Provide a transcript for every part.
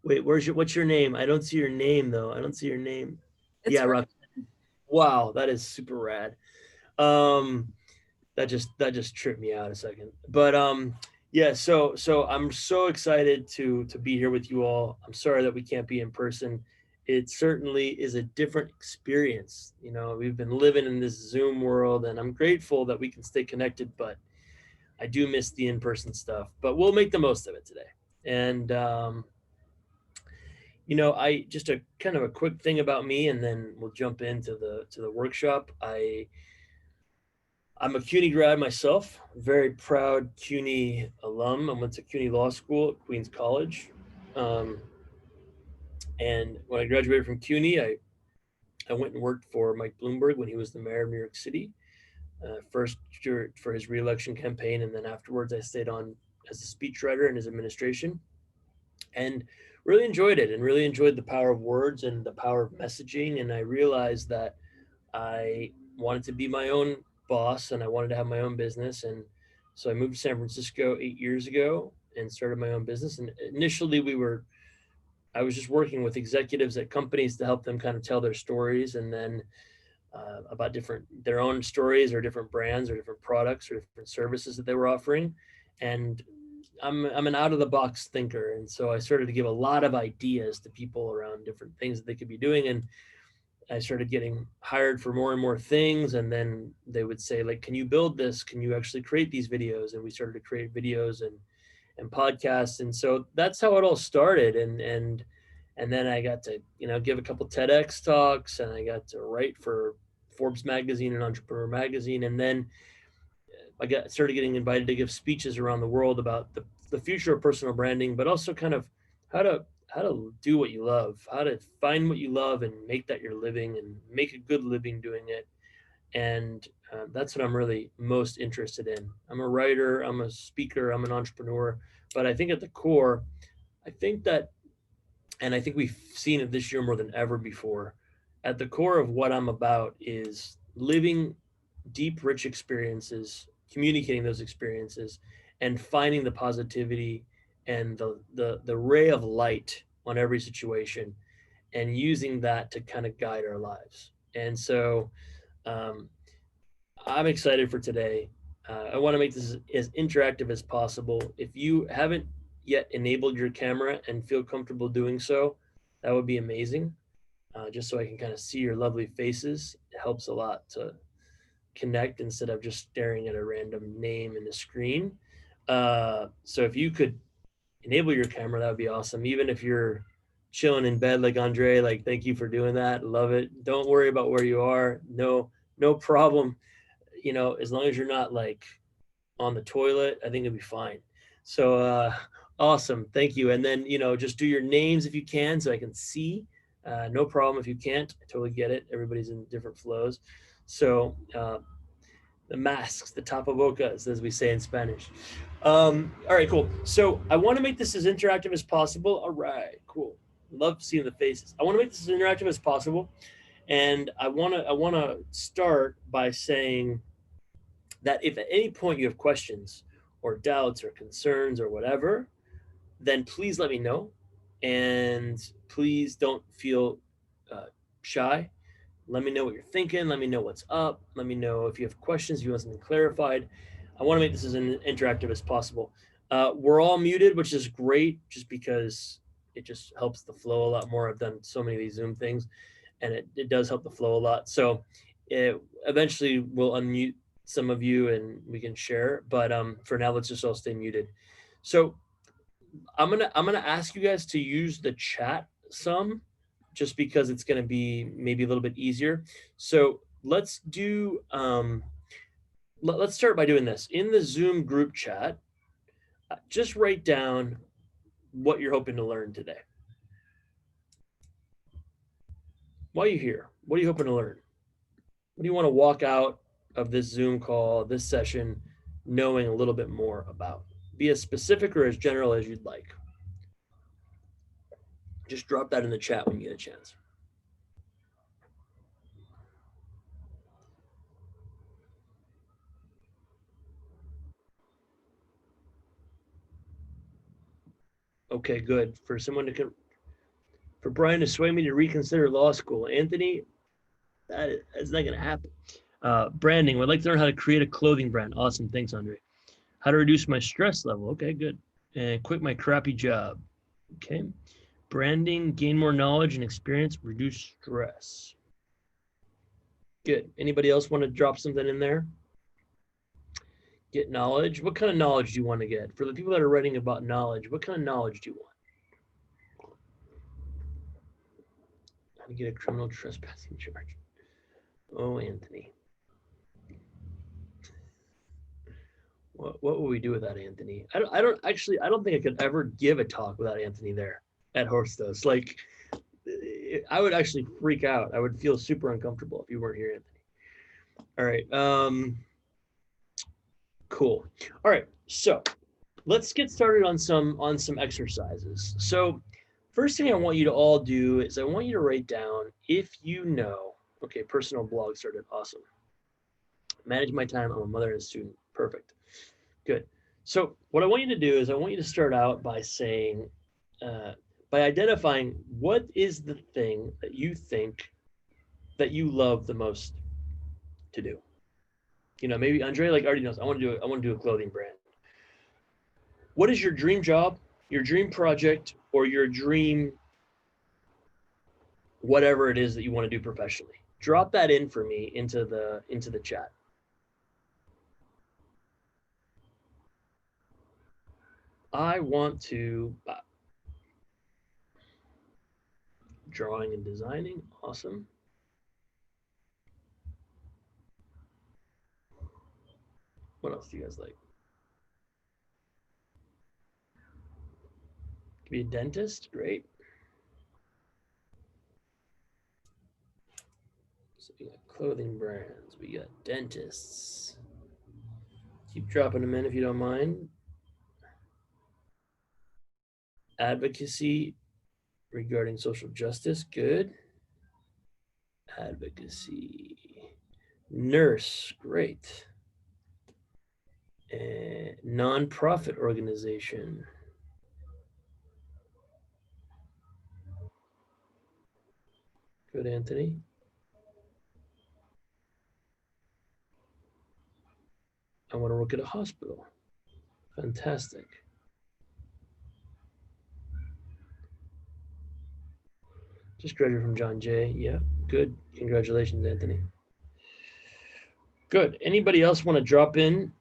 Wait, what's your name? I don't see your name though. I don't see your name. It's Yeah, right. Rock. Wow, that is super rad. Um, that just tripped me out a second. But yeah, so I'm so excited to be here with you all. I'm sorry that we can't be in person. It certainly is a different experience. You know, we've been living in this Zoom world, and I'm grateful that we can stay connected, but I do miss the in-person stuff. But we'll make the most of it today. And I just a kind of a quick thing about me, and then we'll jump into the workshop. I'm a CUNY grad myself, very proud CUNY alum. I went to CUNY Law School at Queens College. Um, and when I graduated from CUNY, I went and worked for Mike Bloomberg when he was the mayor of New York City, first for his reelection campaign. And then afterwards, I stayed on as a speechwriter in his administration and really enjoyed it and really enjoyed the power of words and the power of messaging. And I realized that I wanted to be my own boss and I wanted to have my own business. And so I moved to San Francisco 8 years ago and started my own business. And initially, I was just working with executives at companies to help them kind of tell their stories and then about their own stories or different brands or different products or different services that they were offering. And I'm an out of the box thinker. And so I started to give a lot of ideas to people around different things that they could be doing. And I started getting hired for more and more things. And then they would say, like, can you build this? Can you actually create these videos? And we started to create videos and podcasts. And so that's how it all started. And then I got to, give a couple TEDx talks and I got to write for Forbes magazine and Entrepreneur magazine. And then started getting invited to give speeches around the world about the future of personal branding, but also kind of how to how to do what you love, how to find what you love and make that your living and make a good living doing it. And that's what I'm really most interested in. I'm a writer, I'm a speaker, I'm an entrepreneur, but I think at the core, I think that, and I think we've seen it this year more than ever before. At the core of what I'm about is living deep, rich experiences, communicating those experiences, and finding the positivity and the ray of light on every situation, and using that to kind of guide our lives. And so, um, I'm excited for today. I want to make this as interactive as possible. If you haven't yet enabled your camera and feel comfortable doing so, that would be amazing. Just so I can kind of see your lovely faces. It helps a lot to connect instead of just staring at a random name in the screen. So if you could enable your camera, that would be awesome. Even if you're chilling in bed like Andre, like thank you for doing that. Love it. Don't worry about where you are. No problem. As long as you're not like on the toilet, I think it'll be fine. So awesome. Thank you. And then, just do your names if you can so I can see. No problem if you can't. I totally get it. Everybody's in different flows. So the masks, the tapabocas, as we say in Spanish. All right, cool. So I want to make this as interactive as possible. All right, cool. Love seeing the faces. I want to make this as interactive as possible, and I want to start by saying that if at any point you have questions or doubts or concerns or whatever, then please let me know, and please don't feel uh, shy. Let me know what you're thinking. Let me know what's up. Let me know if you have questions, if you want something clarified. I want to make this as interactive as possible. We're all muted, which is great just because it just helps the flow a lot more. I've done so many of these Zoom things and it does help the flow a lot. So eventually we'll unmute some of you and we can share. But for now, let's just all stay muted. So I'm gonna ask you guys to use the chat some, just because it's gonna be maybe a little bit easier. So let's start by doing this in the Zoom group chat. Just write down what you're hoping to learn today. While you're here, what are you hoping to learn? What do you want to walk out of this Zoom call, this session, knowing a little bit more about? Be as specific or as general as you'd like. Just drop that in the chat when you get a chance. Okay, good. For someone to For Brian to sway me to reconsider law school. Anthony, that's not going to happen. Branding. Would like to learn how to create a clothing brand. Awesome. Thanks, Andre. How to reduce my stress level. Okay, good. And quit my crappy job. Okay. Branding, gain more knowledge and experience, reduce stress. Good. Anybody else want to drop something in there? Get knowledge. What kind of knowledge do you want to get? For the people that are writing about knowledge, what kind of knowledge do you want? How to get a criminal trespassing charge. Oh, Anthony. What will we do without Anthony? I don't think I could ever give a talk without Anthony there at Hostos. Like, I would actually freak out. I would feel super uncomfortable if you weren't here, Anthony. All right. Cool. All right. So let's get started on some exercises. So first thing I want you to all do is I want you to write down, if you know, okay, personal blog started. Awesome. Manage my time. I'm a mother and a student. Perfect. Good. So what I want you to do is I want you to start out by saying, by identifying what is the thing that you think that you love the most to do. You know, maybe Andre like already knows, I want to do a clothing brand. What is your dream job, your dream project, or your dream whatever it is that you want to do professionally? Drop that in for me into the chat. I want to drawing and designing. Awesome. What else do you guys like? Could be a dentist. Great. So we got clothing brands. We got dentists. Keep dropping them in if you don't mind. Advocacy regarding social justice. Good. Advocacy. Nurse. Great. And nonprofit organization. Good, Anthony. I want to work at a hospital. Fantastic. Just graduated from John Jay. Yeah, good. Congratulations, Anthony. Good. Anybody else want to drop in?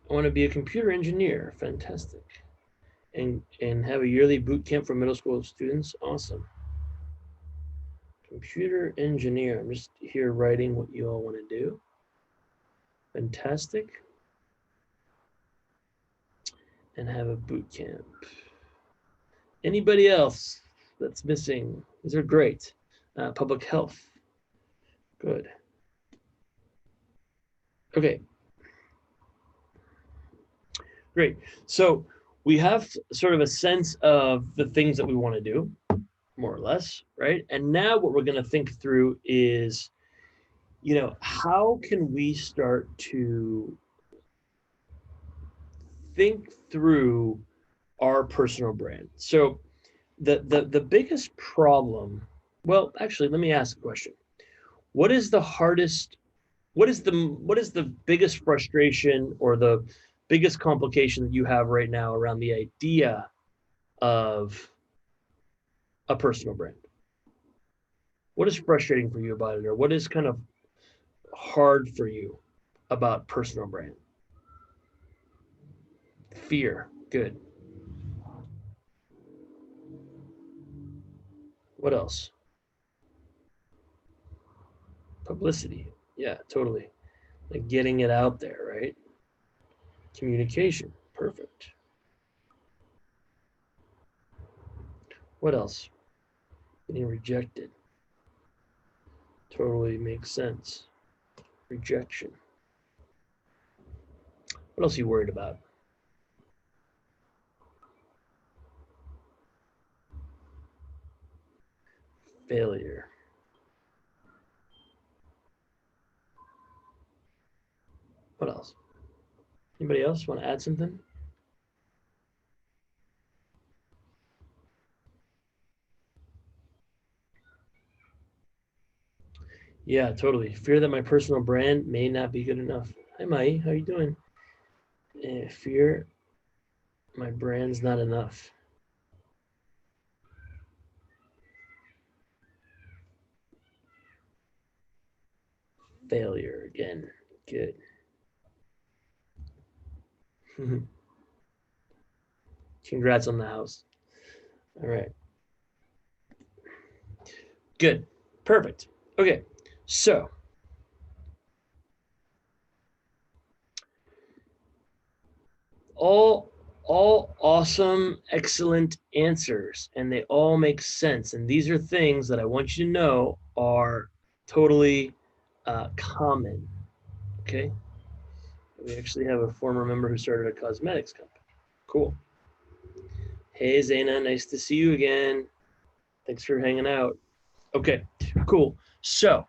I want to be a computer engineer. Fantastic. And have a yearly boot camp for middle school students. Awesome. Computer engineer. I'm just here writing what you all want to do. Fantastic. And have a boot camp. Anybody else that's missing? These are great. Public health. Good. Okay. Great. So we have sort of a sense of the things that we want to do, more or less, right? And now what we're going to think through is, you know, how can we start to think through our personal brand? So the biggest problem, well, actually, let me ask a question. What is the hardest, what is the biggest frustration or the biggest complication that you have right now around the idea of a personal brand? What is frustrating for you about it, or what is kind of hard for you about personal brand? Fear. Good. What else? Publicity. Yeah, totally. Like getting it out there, right? Communication. Perfect. What else? Getting rejected. Totally makes sense. Rejection. What else are you worried about? Failure. What else? Anybody else want to add something? Yeah, totally. Fear that my personal brand may not be good enough. Hi, Mai. How you doing? Fear my brand's not enough. Failure again. Good. Congrats on the house. All right. Good. Perfect. Okay. So all awesome, excellent answers, and they all make sense. And these are things that I want you to know are totally common. Okay. We actually have a former member who started a cosmetics company. Cool. Hey, Zaina, nice to see you again. Thanks for hanging out. Okay, cool. So,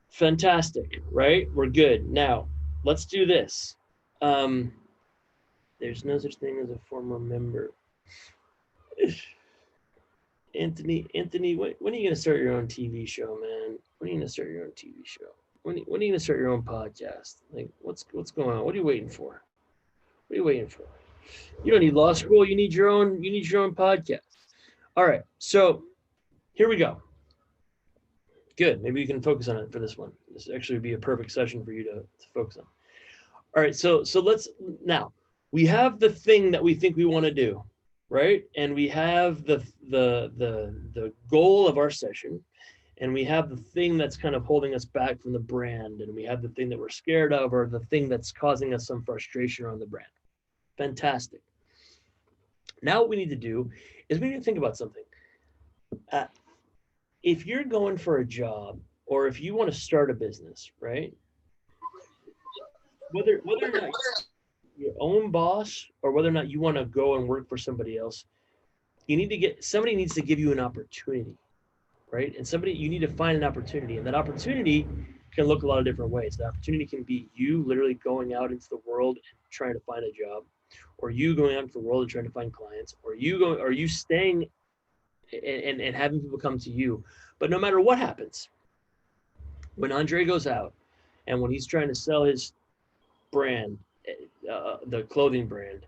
fantastic, right? We're good. Now, let's do this. There's no such thing as a former member. Anthony, when are you going to start your own TV show, man? When are you going to start your own TV show? When are you going to start your own podcast? Like, what's going on? What are you waiting for? What are you waiting for? You don't need law school. You need your own podcast. All right. So here we go. Good. Maybe you can focus on it for this one. This actually would be a perfect session for you to focus on. All right. So let's now we have the thing that we think we want to do, right? And we have the goal of our session, and we have the thing that's kind of holding us back from the brand, and we have the thing that we're scared of, or the thing that's causing us some frustration around the brand. Fantastic. Now what we need to do is we need to think about something. If you're going for a job, or if you want to start a business, right? Whether or not you're your own boss, or whether or not you want to go and work for somebody else, somebody needs to give you an opportunity, right? And you need to find an opportunity, and that opportunity can look a lot of different ways. The opportunity can be you literally going out into the world and trying to find a job, or you going out into the world and trying to find clients, or you staying and having people come to you. But no matter what happens, when Andre goes out and when he's trying to sell his brand, the clothing brand,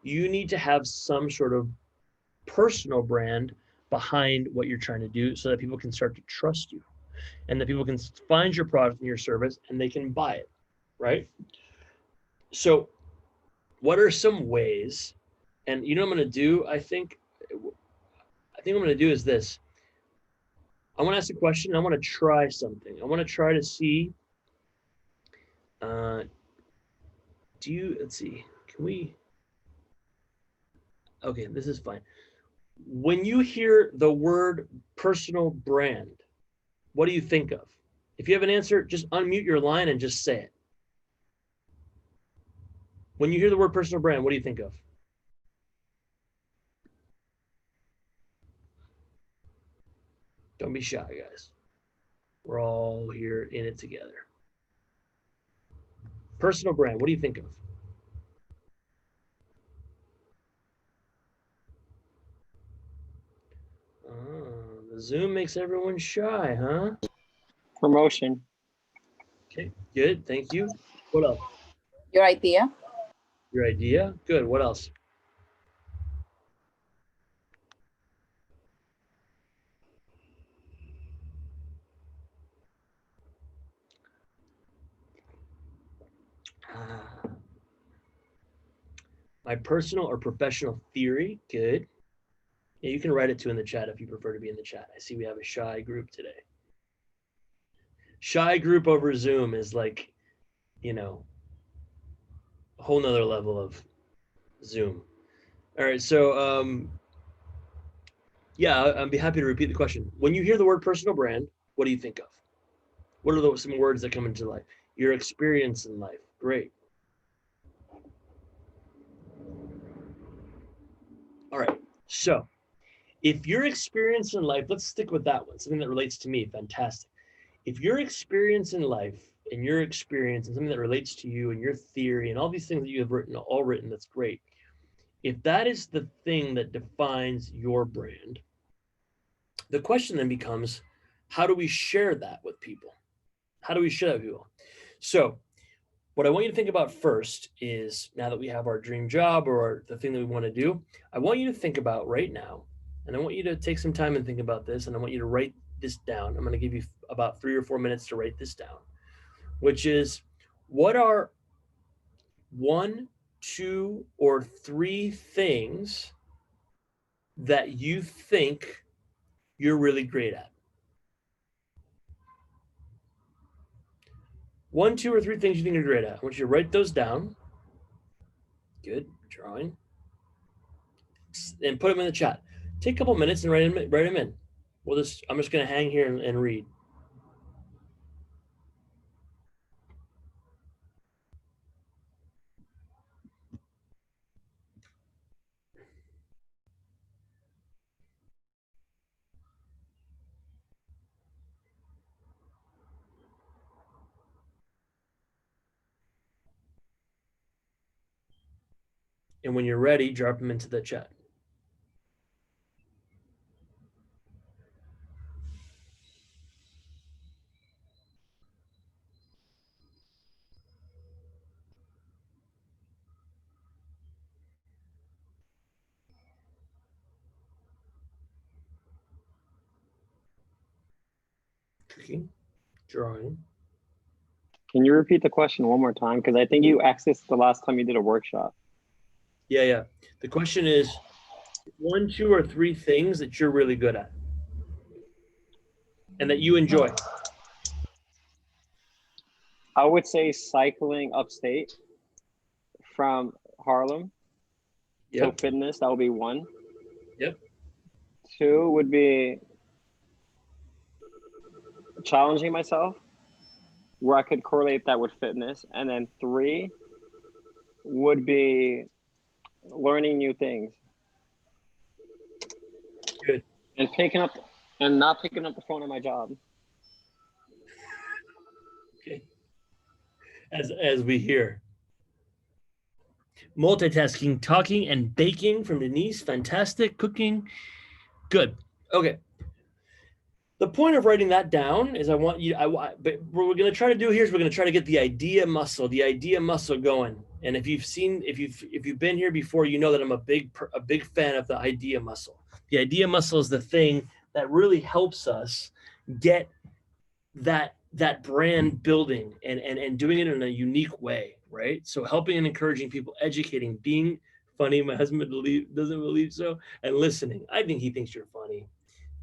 you need to have some sort of personal brand behind what you're trying to do, so that people can start to trust you, and that people can find your product and your service and they can buy it, right? So what are some ways? And you know what I'm going to do? I think what I'm going to do is this. I want to ask a question. I want to try something. I want to try to see. Let's see. Can we? Okay, this is fine. When you hear the word personal brand, what do you think of? If you have an answer, just unmute your line and just say it. When you hear the word personal brand, what do you think of? Don't be shy, guys. We're all here in it together. Personal brand, what do you think of? Oh, the Zoom makes everyone shy, huh? Promotion. Okay, good. Thank you. What else? Your idea. Your idea? Good. What else? My personal or professional theory. Good. Yeah, you can write it too in the chat if you prefer to be in the chat. I see we have a shy group today. Shy group over Zoom is like, a whole nother level of Zoom. All right, so yeah, I'd be happy to repeat the question. When you hear the word personal brand, what do you think of? What are some words that come into life? Your experience in life. Great. All right, so if your experience in life, let's stick with that one, something that relates to me, fantastic. If your experience in life and your experience and something that relates to you and your theory and all these things that you have written, that's great. If that is the thing that defines your brand, the question then becomes, how do we share that with people? How do we share that with people? So what I want you to think about first is, now that we have our dream job or the thing that we want to do, I want you to think about right now, and I want you to take some time and think about this, and I want you to write this down. I'm going to give you about 3 or 4 minutes to write this down, which is, what are 1, 2, or 3 things that you think you're really great at? 1, 2, or 3 things you think you're great at. I want you to write those down. Good, drawing. And put them in the chat. Take a couple minutes and write them in. I'm just going to hang here and read. And when you're ready, drop them into the chat. Cooking, drawing. Can you repeat the question one more time? Because I think you asked this the last time you did a workshop. Yeah. The question is 1, 2, or 3 things that you're really good at and that you enjoy. I would say cycling upstate from Harlem. Yep. So fitness, that would be 1. Yep. 2 would be challenging myself, where I could correlate that with fitness. And then 3 would be learning new things. Good. And not picking up the phone at my job. Okay. As we hear. Multitasking, talking, and baking from Denise. Fantastic. Cooking. Good. Okay. The point of writing that down is, but what we're going to try to do here is we're going to try to get the idea muscle going. And if you've been here before, you know that I'm a big fan of the idea muscle. The idea muscle is the thing that really helps us get that brand building and doing it in a unique way, right? So helping and encouraging people, educating, being funny. My husband doesn't believe so. And listening. I think he thinks you're funny.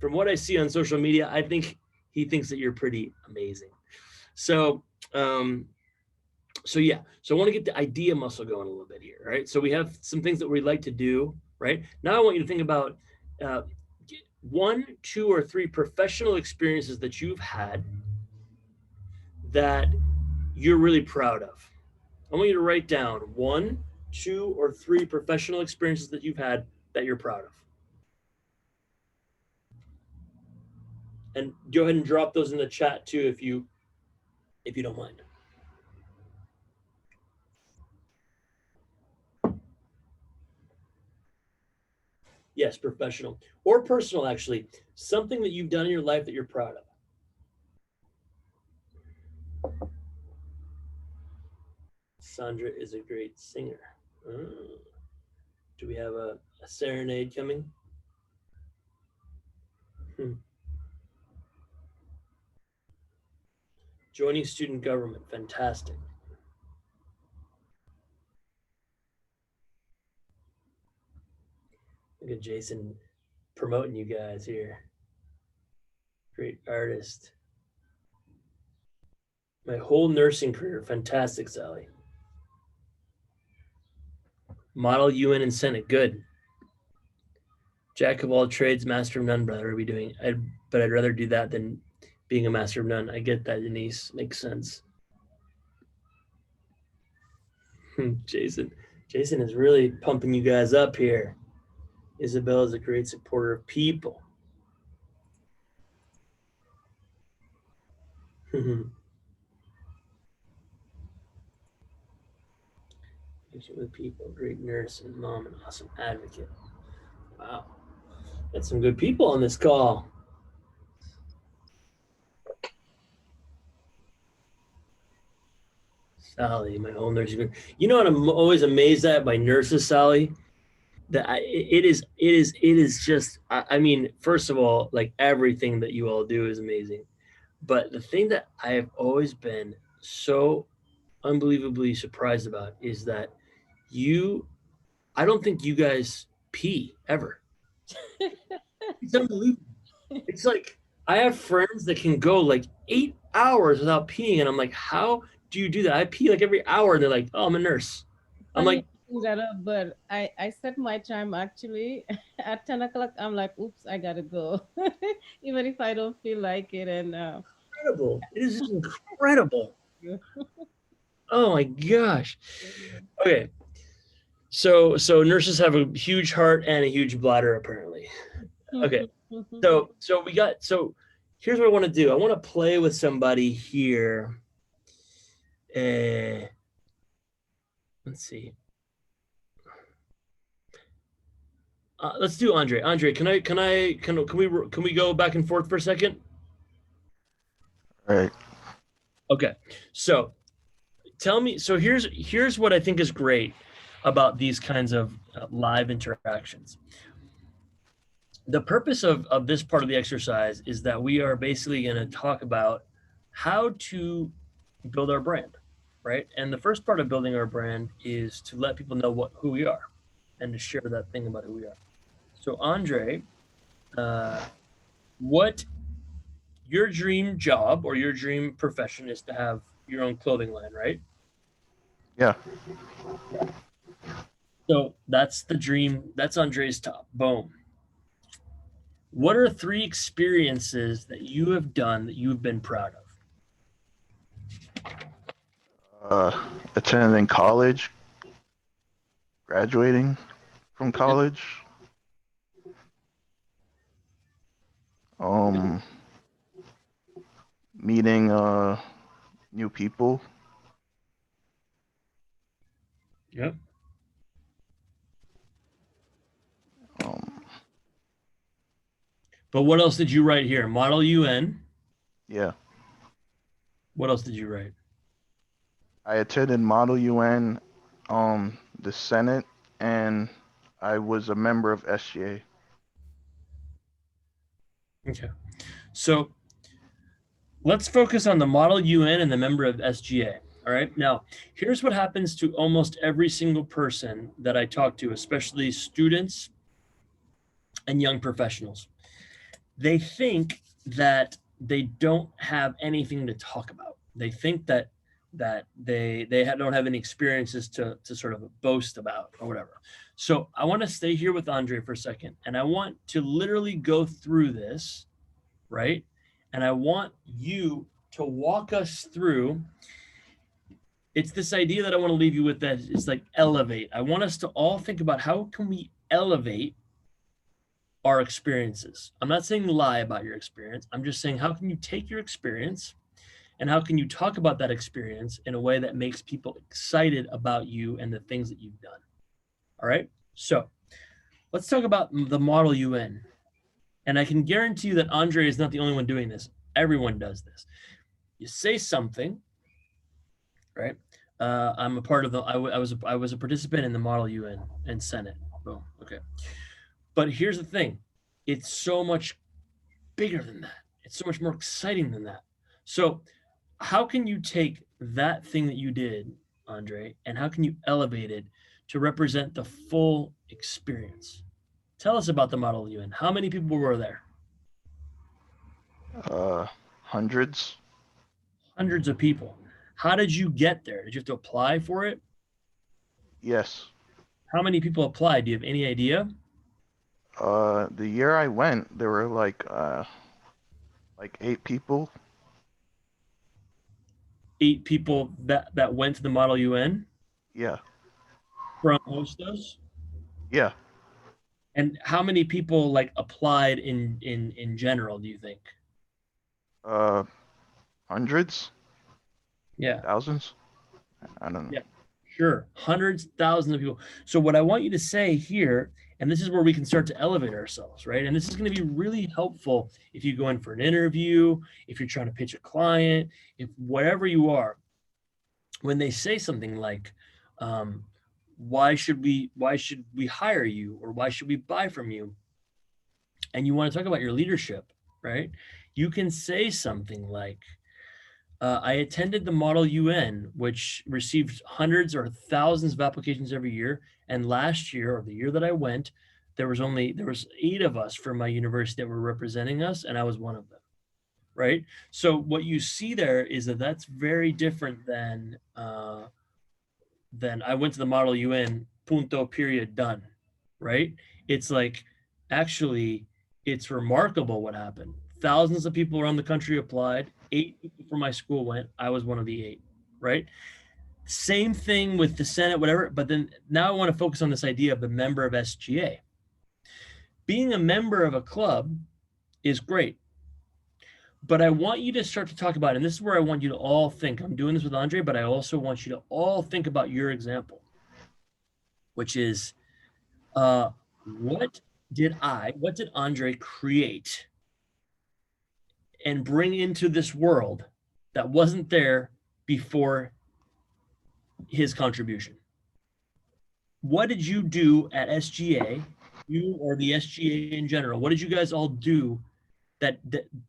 From what I see on social media, I think he thinks that you're pretty amazing. So yeah. So I want to get the idea muscle going a little bit here, right? So we have some things that we like to do, right? Now I want you to think about 1, 2, or 3 professional experiences that you've had that you're really proud of. I want you to write down 1, 2, or 3 professional experiences that you've had that you're proud of. And go ahead and drop those in the chat too, if you don't mind. Yes, professional or personal, actually. Something that you've done in your life that you're proud of. Sandra is a great singer. Do we have a serenade coming? Joining student government, fantastic. Look at Jason promoting you guys here. Great artist. My whole nursing career, fantastic, Sally. Model UN and Senate, good. Jack of all trades, master of none, brother. Are we doing? But I'd rather do that than being a master of none. I get that, Denise. Makes sense. Jason is really pumping you guys up here. Isabel is a great supporter of people. With people, great nurse and mom, and awesome advocate. Wow, that's some good people on this call. Sally, my whole nursing. You know what I'm always amazed at by nurses, Sally? It is just. I mean, first of all, like everything that you all do is amazing, but the thing that I have always been so unbelievably surprised about is that you. I don't think you guys pee ever. It's unbelievable. It's like I have friends that can go like 8 hours without peeing, and I'm like, how do you do that? I pee like every hour, and they're like, oh, I'm a nurse. I'm Funny like, you bring that up, but I set my time actually at 10 o'clock. I'm like, oops, I gotta go, even if I don't feel like it. And incredible. It is just incredible. Oh my gosh. Okay, so nurses have a huge heart and a huge bladder apparently. Okay, so here's what I want to do. I want to play with somebody here. Uh, let's see. Let's do Andre. Andre, can we go back and forth for a second? All right. Okay. So tell me. So here's what I think is great about these kinds of live interactions. The purpose of this part of the exercise is that we are basically going to talk about how to build our brand, right? And the first part of building our brand is to let people know who we are and to share that thing about who we are. So Andre, what your dream job or your dream profession is to have your own clothing line, right? Yeah. So that's the dream. That's Andre's top. Boom. What are 3 experiences that you have done that you've been proud of? Attending college, graduating from college, um, meeting new people. Yep. Um, But what else did you write here? Model UN. yeah. What else did you write? I attended Model UN, the Senate, and I was a member of SGA. Okay. So let's focus on the Model UN and the member of SGA. All right. Now, here's what happens to almost every single person that I talk to, especially students and young professionals. They think that they don't have anything to talk about. They think that they don't have any experiences to sort of boast about or whatever. So I want to stay here with Andre for a second, and I want to literally go through this, right? And I want you to walk us through. It's this idea that I want to leave you with, that it's like elevate. I want us to all think about how can we elevate our experiences. I'm not saying lie about your experience. I'm just saying how can you take your experience and how can you talk about that experience in a way that makes people excited about you and the things that you've done. All right. So let's talk about the Model UN. And I can guarantee you that Andre is not the only one doing this. Everyone does this. You say something, right? I'm a part of the. I was a participant in the Model UN and Senate. Boom. Okay. But here's the thing, it's so much bigger than that. It's so much more exciting than that. So, how can you take that thing that you did, Andre, and how can you elevate it to represent the full experience? Tell us about the Model UN. How many people were there? Hundreds. Hundreds of people. How did you get there? Did you have to apply for it? Yes. How many people applied? Do you have any idea? The year I went, there were like 8 people. 8 people that went to the Model UN Yeah. from Hostos? Yeah. And how many people like applied in general, do you think? Uh, Hundreds, Yeah. thousands. I don't know. Yeah. Sure. Hundreds, thousands of people. So what I want you to say here, and this is where we can start to elevate ourselves, right? And this is going to be really helpful if you go in for an interview, if you're trying to pitch a client, if whatever you are. when they say something like, why should we hire you, or why should we buy from you? And you want to talk about your leadership, right? You can say something like, I attended the Model UN, which received hundreds or thousands of applications every year. And last year, or the year that I went, there was 8 of us from my university that were representing us, and I was one of them, right? So what you see there is that that's very different than I went to the Model UN, punto, period, done, right? It's like, actually, it's remarkable what happened. Thousands of people around the country applied. 8 people from my school went. I was one of the 8, right? Same thing with the Senate, whatever. But then now I want to focus on this idea of the member of SGA. Being a member of a club is great. But I want you to start to talk about, and this is where I want you to all think. I'm doing this with Andre, but I also want you to all think about your example, which is, what did Andre create and bring into this world that wasn't there before his contribution? What did you do at SGA, you or the SGA in general? What did you guys all do that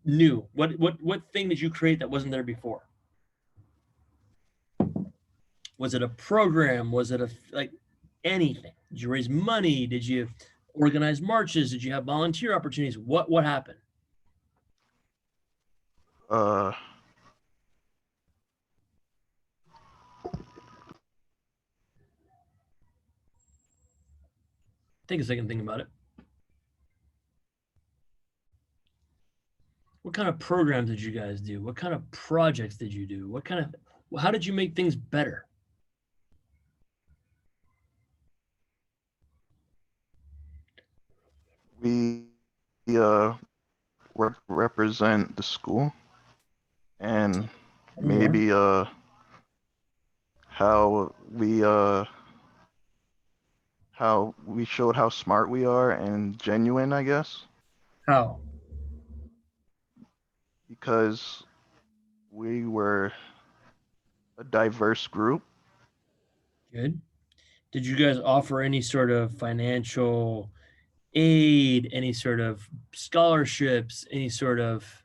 new? What thing did you create that wasn't there before? Was it a program? Was it like anything? Did you raise money? Did you organize marches? Did you have volunteer opportunities? What happened? Take a second, think about it. What kind of programs did you guys do? What kind of projects did you do? How did you make things better? We represent the school, and maybe how we showed how smart we are and genuine, I guess. How? Because we were a diverse group. Good. Did you guys offer any sort of financial aid, any sort of scholarships, any sort of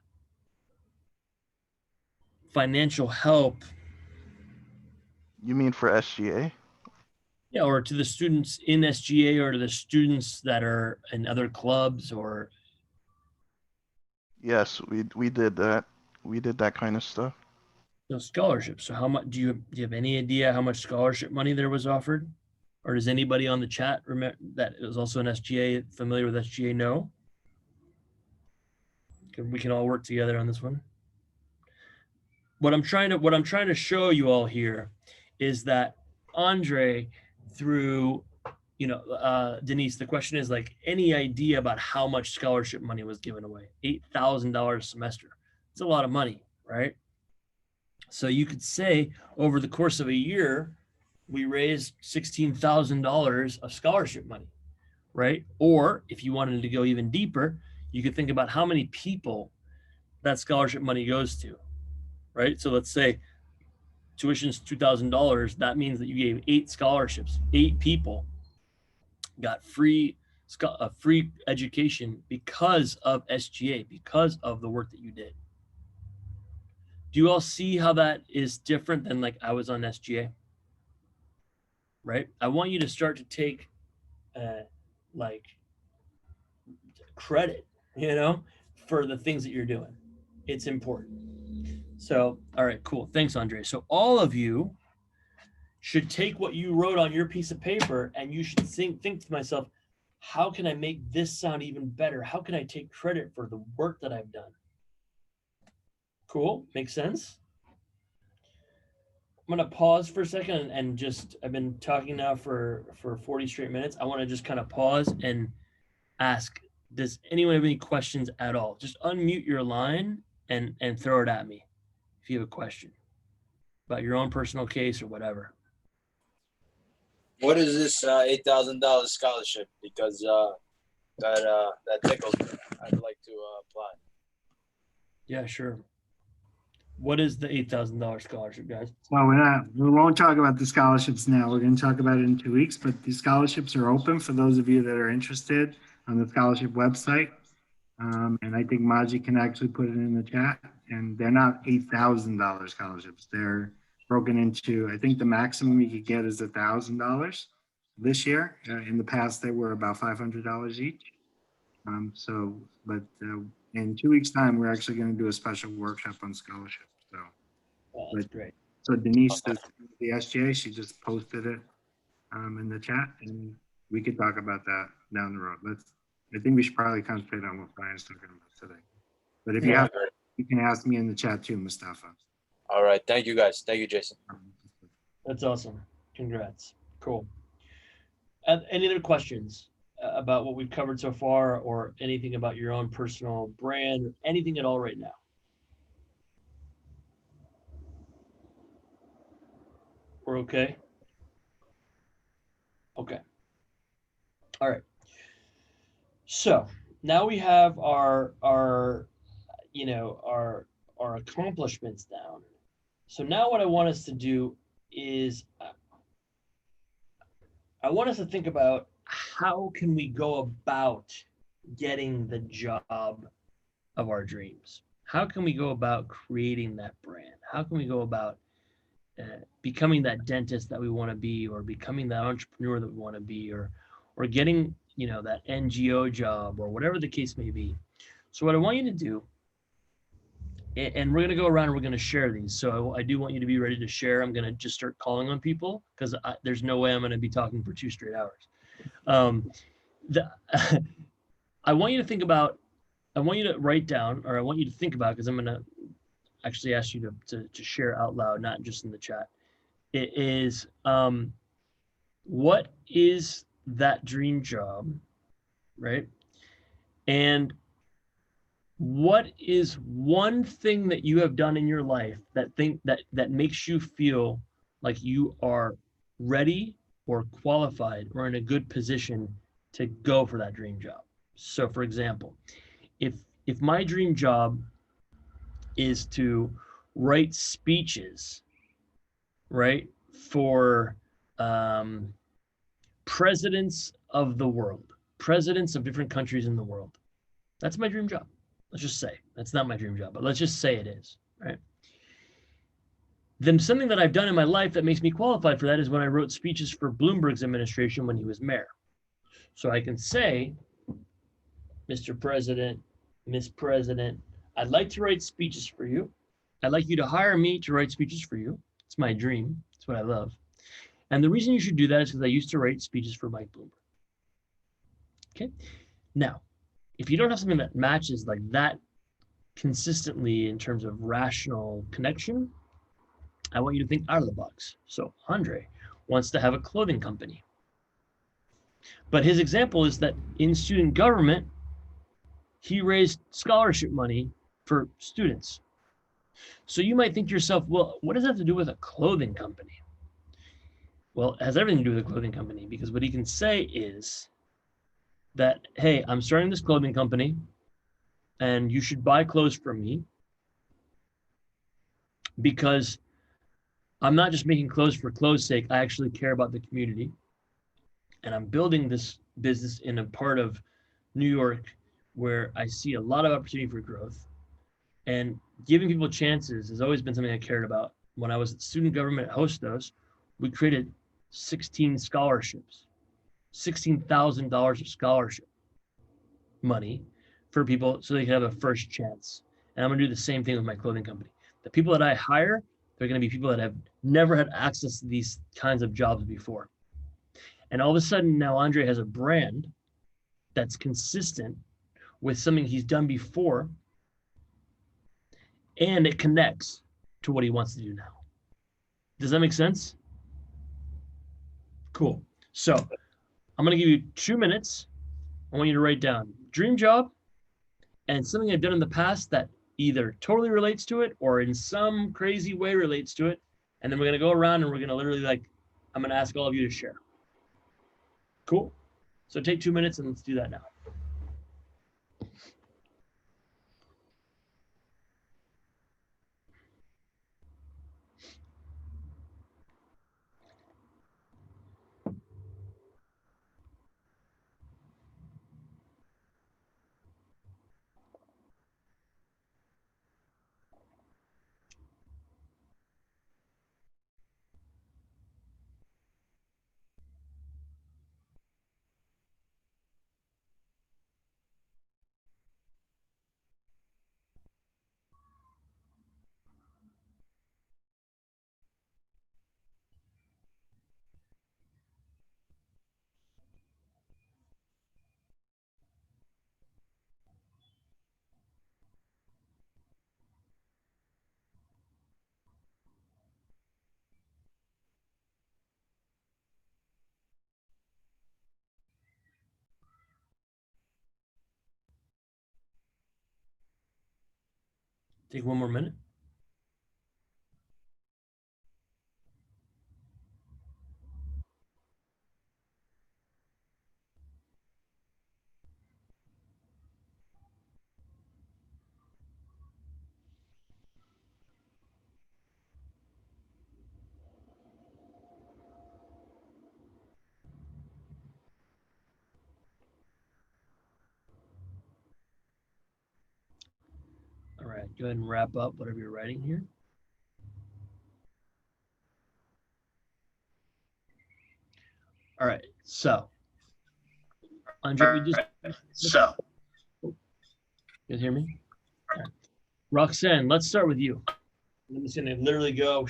financial help? You mean for SGA? Yeah, or to the students in SGA, or to the students that are in other clubs, or Yes, we did that. We did that kind of stuff. scholarships. So how much do you have any idea how much scholarship money there was offered? Or does anybody on the chat remember that it was also an SGA, familiar with SGA? No. We can all work together on this one. What I'm trying to show you all here is that Andre, through, Denise, the question is, like, any idea about how much scholarship money was given away? $8,000 a semester. It's a lot of money, right? So you could say over the course of a year, we raised $16,000 of scholarship money, right? Or if you wanted to go even deeper, you could think about how many people that scholarship money goes to, right? So let's say tuition's $2,000. That means that you gave 8 scholarships. 8 people got free education because of SGA, because of the work that you did. Do you all see how that is different than, like, I was on SGA? Right? I want you to start to take like credit, for the things that you're doing. It's important. So, all right, cool. Thanks, Andre. So all of you should take what you wrote on your piece of paper, and you should think to myself, how can I make this sound even better? How can I take credit for the work that I've done? Cool. Makes sense? I'm going to pause for a second and just, I've been talking now for 40 straight minutes. I want to just kind of pause and ask, does anyone have any questions at all? Just unmute your line and throw it at me if you have a question about your own personal case or whatever. What is this $8,000 scholarship? Because that tickles me. I'd like to apply. Yeah, sure. What is the $8,000 scholarship, guys? Well, we won't talk about the scholarships now. We're going to talk about it in 2 weeks, but the scholarships are open for those of you that are interested on the scholarship website. And I think Maji can actually put it in the chat. And they're not $8,000 scholarships. They're broken into, I think the maximum you could get is $1,000 this year. In the past, they were about $500 each. But in 2 weeks' time, we're actually going to do a special workshop on scholarships. So, Oh, that's great. so Denise, the SGA, she just posted it in the chat, and we could talk about that down the road. I think we should probably concentrate on what Brian's talking about today. But if you have, you can ask me in the chat too, Mustafa. All right. Thank you, guys. Thank you, Jason. That's awesome. Congrats. Cool. Any other questions about what we've covered so far, or anything about your own personal brand, or anything at all right now? We're okay? Okay. All right. So now we have our accomplishments down. So now what I want us to do is I want us to think about how can we go about getting the job of our dreams? How can we go about creating that brand? How can we go about becoming that dentist that we want to be, or becoming that entrepreneur that we want to be, or getting that NGO job, or whatever the case may be? So what I want you to do, and we're going to go around and we're going to share these. So I do want you to be ready to share. I'm going to just start calling on people, because there's no way I'm going to be talking for 2 straight hours. I want you to think about, I want you to write down, or I want you to think about, because I'm going to actually ask you to share out loud, not just in the chat. It is, what is that dream job, right? And what is one thing that you have done in your life that makes you feel like you are ready or qualified or in a good position to go for that dream job? So for example, if my dream job is to write speeches, right, for presidents of the world, presidents of different countries in the world, that's my dream job. Let's just say that's not my dream job, but let's just say it is, right? Then something that I've done in my life that makes me qualified for that is when I wrote speeches for Bloomberg's administration when he was mayor. So I can say, Mr. President, Miss President, I'd like to write speeches for you. I'd like you to hire me to write speeches for you. It's my dream. It's what I love. And the reason you should do that is because I used to write speeches for Mike Bloomberg. Okay. Now, if you don't have something that matches like that consistently in terms of rational connection, I want you to think out of the box. So Andre wants to have a clothing company. But his example is that in student government, he raised scholarship money for students. So you might think to yourself, well, what does that have to do with a clothing company? Well, it has everything to do with a clothing company, because what he can say is that, hey, I'm starting this clothing company and you should buy clothes from me because I'm not just making clothes for clothes' sake. I actually care about the community. And I'm building this business in a part of New York where I see a lot of opportunity for growth. And giving people chances has always been something I cared about. When I was at student government at Hostos, we created 16 scholarships, $16,000 of scholarship money for people so they can have a first chance. And I'm going to do the same thing with my clothing company. The people that I hire, they're going to be people that have never had access to these kinds of jobs before. And all of a sudden now Andre has a brand that's consistent with something he's done before, and it connects to what he wants to do now. Does that make sense? Cool. So I'm going to give you 2 minutes. I want you to write down dream job and something I've done in the past that either totally relates to it or in some crazy way relates to it. And then we're going to go around and we're going to literally I'm going to ask all of you to share. Cool. So take 2 minutes and let's do that now. Take one more minute. All right, go ahead and wrap up whatever you're writing here. All right, so Andre, we just you guys hear me? All right. Roxanne, let's start with you. I'm just gonna literally go.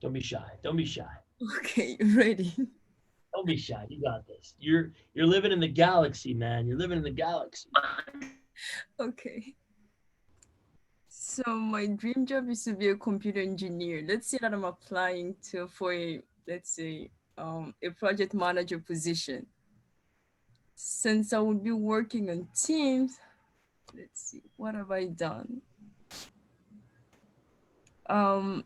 Don't be shy. Don't be shy. Okay, ready. Don't be shy. You got this. You're living in the galaxy, man. You're living in the galaxy. Okay. So my dream job is to be a computer engineer. Let's say that I'm applying for a, let's say, a project manager position. Since I would be working on teams, let's see, what have I done? Can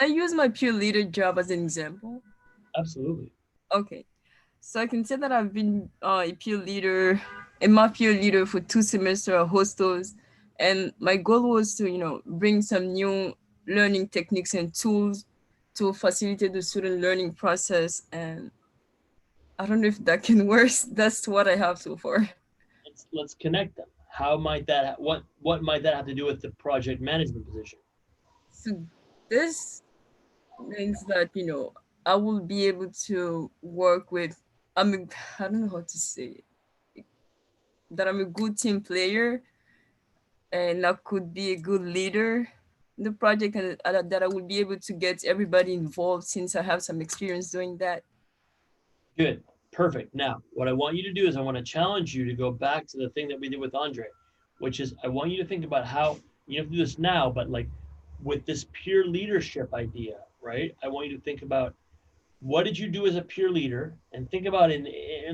I use my peer leader job as an example? Absolutely. Okay. So I can say that I've been a peer leader, my peer leader for 2 semesters at Hostos. And my goal was to, bring some new learning techniques and tools to facilitate the student learning process. And I don't know if that can work. That's what I have so far. Let's connect them. How might that, what might that have to do with the project management position? So this means that, I will be able to work with, I don't know how to say it, that I'm a good team player and I could be a good leader in the project, and that I will be able to get everybody involved since I have some experience doing that. Good. Perfect. Now, what I want you to do is I want to challenge you to go back to the thing that we did with Andre, which is I want you to think about how, you have to do this now, but like with this peer leadership idea, right? I want you to think about what did you do as a peer leader, and think about and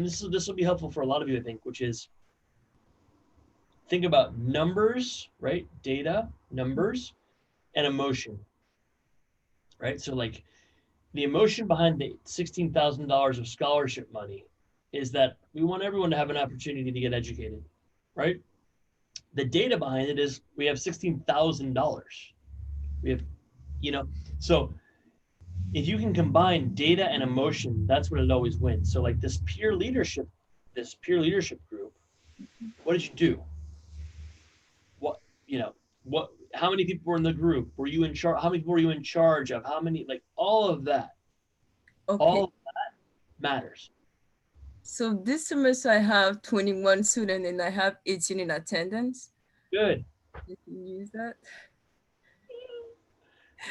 this will be helpful for a lot of you, I think, which is think about numbers, right? Data, numbers, and emotion, right? So like the emotion behind the $16,000 of scholarship money is that we want everyone to have an opportunity to get educated, right? The data behind it is we have $16,000. We have, so if you can combine data and emotion, that's when it always wins. So like this peer leadership group, what did you do? How many people were in the group? Were you in charge? How many people were you in charge of? How many, like all of that. Okay. All of that matters. So this semester I have 21 students and I have 18 in attendance. Good. You can use that.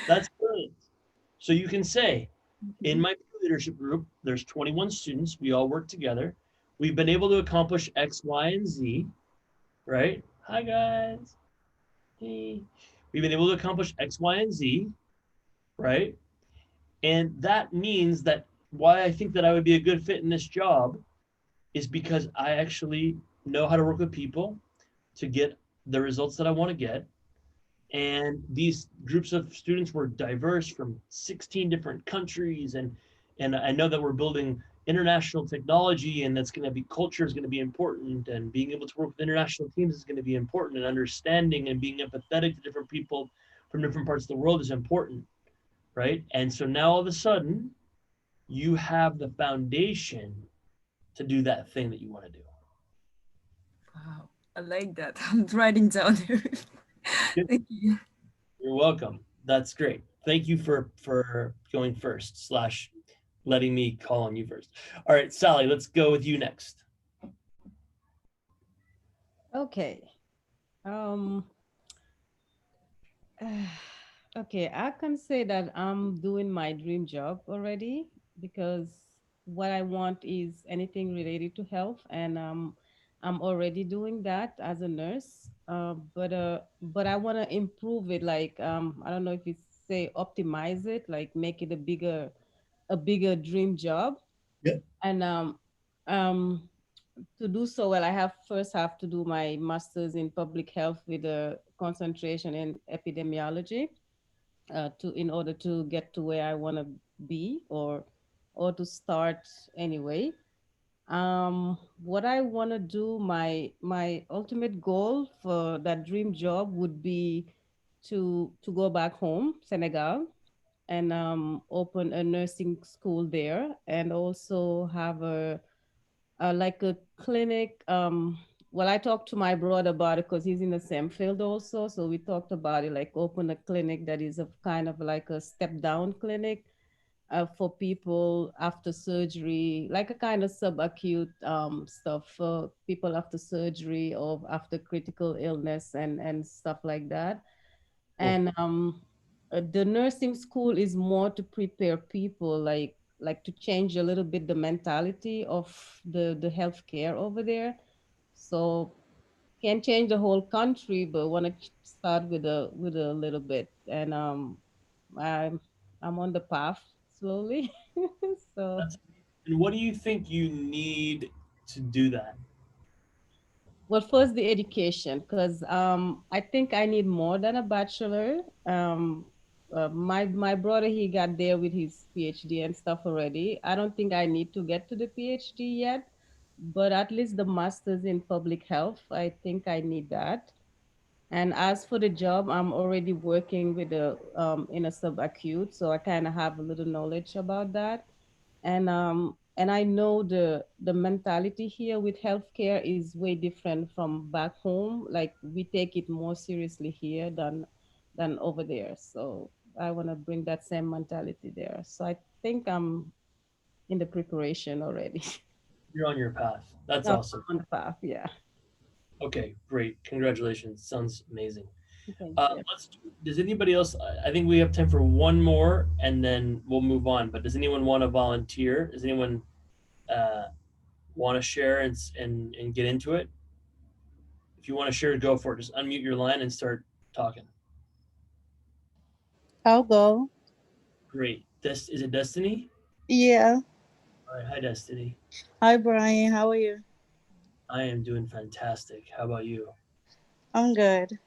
That's brilliant. So you can say, in my leadership group, there's 21 students. We all work together. We've been able to accomplish X, Y, and Z, right? Hi, guys. Hey. We've been able to accomplish X, Y, and Z, right? And that means that why I think that I would be a good fit in this job is because I actually know how to work with people to get the results that I want to get. And these groups of students were diverse from 16 different countries. And I know that we're building international technology, and that's going to be, culture is going to be important, and being able to work with international teams is going to be important, and understanding and being empathetic to different people from different parts of the world is important, right? And so now all of a sudden, you have the foundation to do that thing that you want to do. Wow, I like that. I'm writing down there. Thank you. You're welcome. That's great. Thank you for going first / letting me call on you first. All right, Sally, let's go with you next. Okay. Okay, I can say that I'm doing my dream job already because what I want is anything related to health, and I'm already doing that as a nurse. But I want to improve it. Like I don't know if it's say optimize it, like make it a bigger dream job. Yeah. And um to do so well, I have to do my master's in public health with a concentration in epidemiology, to in order to get to where I want to be, or to start anyway. What I want to do, my ultimate goal for that dream job would be to go back home, Senegal, and open a nursing school there, and also have like a clinic. Well, I talked to my brother about it because he's in the same field also. So we talked about it, like open a clinic that is a kind of like a step down clinic, for people after surgery, like a kind of subacute stuff for people after surgery or after critical illness and stuff like that. Cool. And the nursing school is more to prepare people, like to change a little bit the mentality of the healthcare over there. So can't change the whole country, but want to start with a little bit. And I'm I'm on the path slowly. So, That's, and what do you think you need to do that? well, first the education, because I think I need more than a bachelor. My brother, he got there with his PhD and stuff already. I don't think I need to get to the PhD yet, but at least the master's in public health, I think I need that. And as for the job, I'm already working with a in a subacute, so I kind of have a little knowledge about that. And I know the mentality here with healthcare is way different from back home. Like we take it more seriously here than over there. So I want to bring that same mentality there. So I think I'm in the preparation already. You're on your path. That's I'm awesome. on the path. Yeah. Okay, great. Congratulations. Sounds amazing. Thank you. Does anybody else? I think we have time for one more, and then we'll move on. But does anyone want to volunteer? Does anyone uh, want to share and get into it? If you want to share, go for it. Just unmute your line and start talking. I'll go. Great. Is it Destiny? Yeah. All right. Hi, Destiny. Hi, Brian. How are you? I am doing fantastic. How about you? I'm good.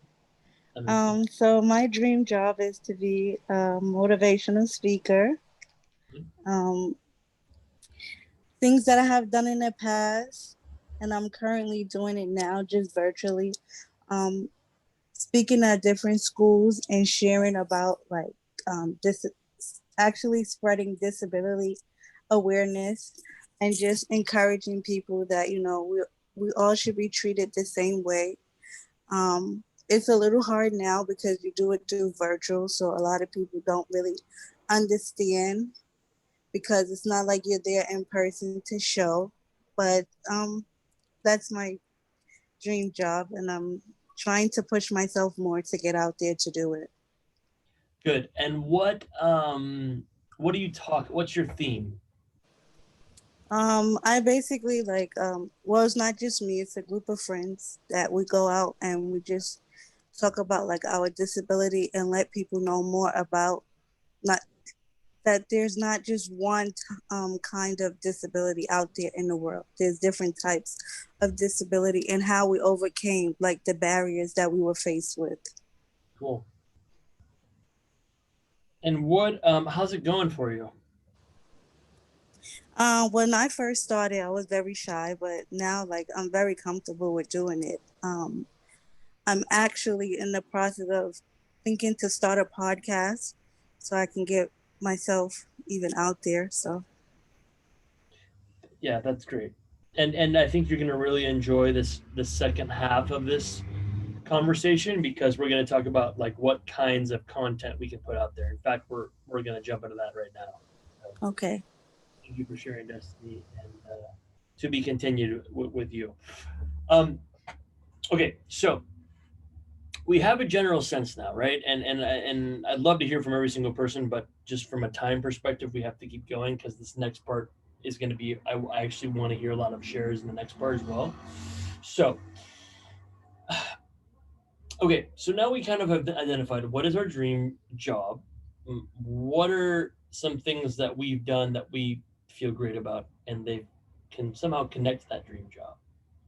Amazing. So my dream job is to be a motivational speaker. Um, Things that I have done in the past, and I'm currently doing it now, just virtually. Um, Speaking at different schools and sharing about like this, actually spreading disability awareness, and just encouraging people that we all should be treated the same way. It's a little hard now because you do it through virtual, so a lot of people don't really understand because it's not like you're there in person to show. But that's my dream job, and I'm trying to push myself more to get out there to do it. Good. And what do you talk? What's your theme? I basically well, it's not just me, it's a group of friends that we go out and we just talk about like our disability and let people know more about not that there's not just one kind of disability out there in the world. There's different types of disability and how we overcame like the barriers that we were faced with. Cool. And how's it going for you? When I first started, I was very shy, but now like I'm very comfortable with doing it. I'm actually in the process of thinking to start a podcast so I can get myself even out there. So Yeah, that's great. And I think you're going to really enjoy the second half of this conversation because we're going to talk about like what kinds of content we can put out there. In fact, we're going to jump into that right now. So, okay. thank you for sharing, Destiny, and to be continued with you. Okay, so we have a general sense now, right? And I'd love to hear from every single person, but just from a time perspective, we have to keep going because this next part is going to be. I actually want to hear a lot of shares in the next part as well. So, okay, so now we kind of have identified what is our dream job. What are some things that we've done that we feel great about, and they can somehow connect to that dream job.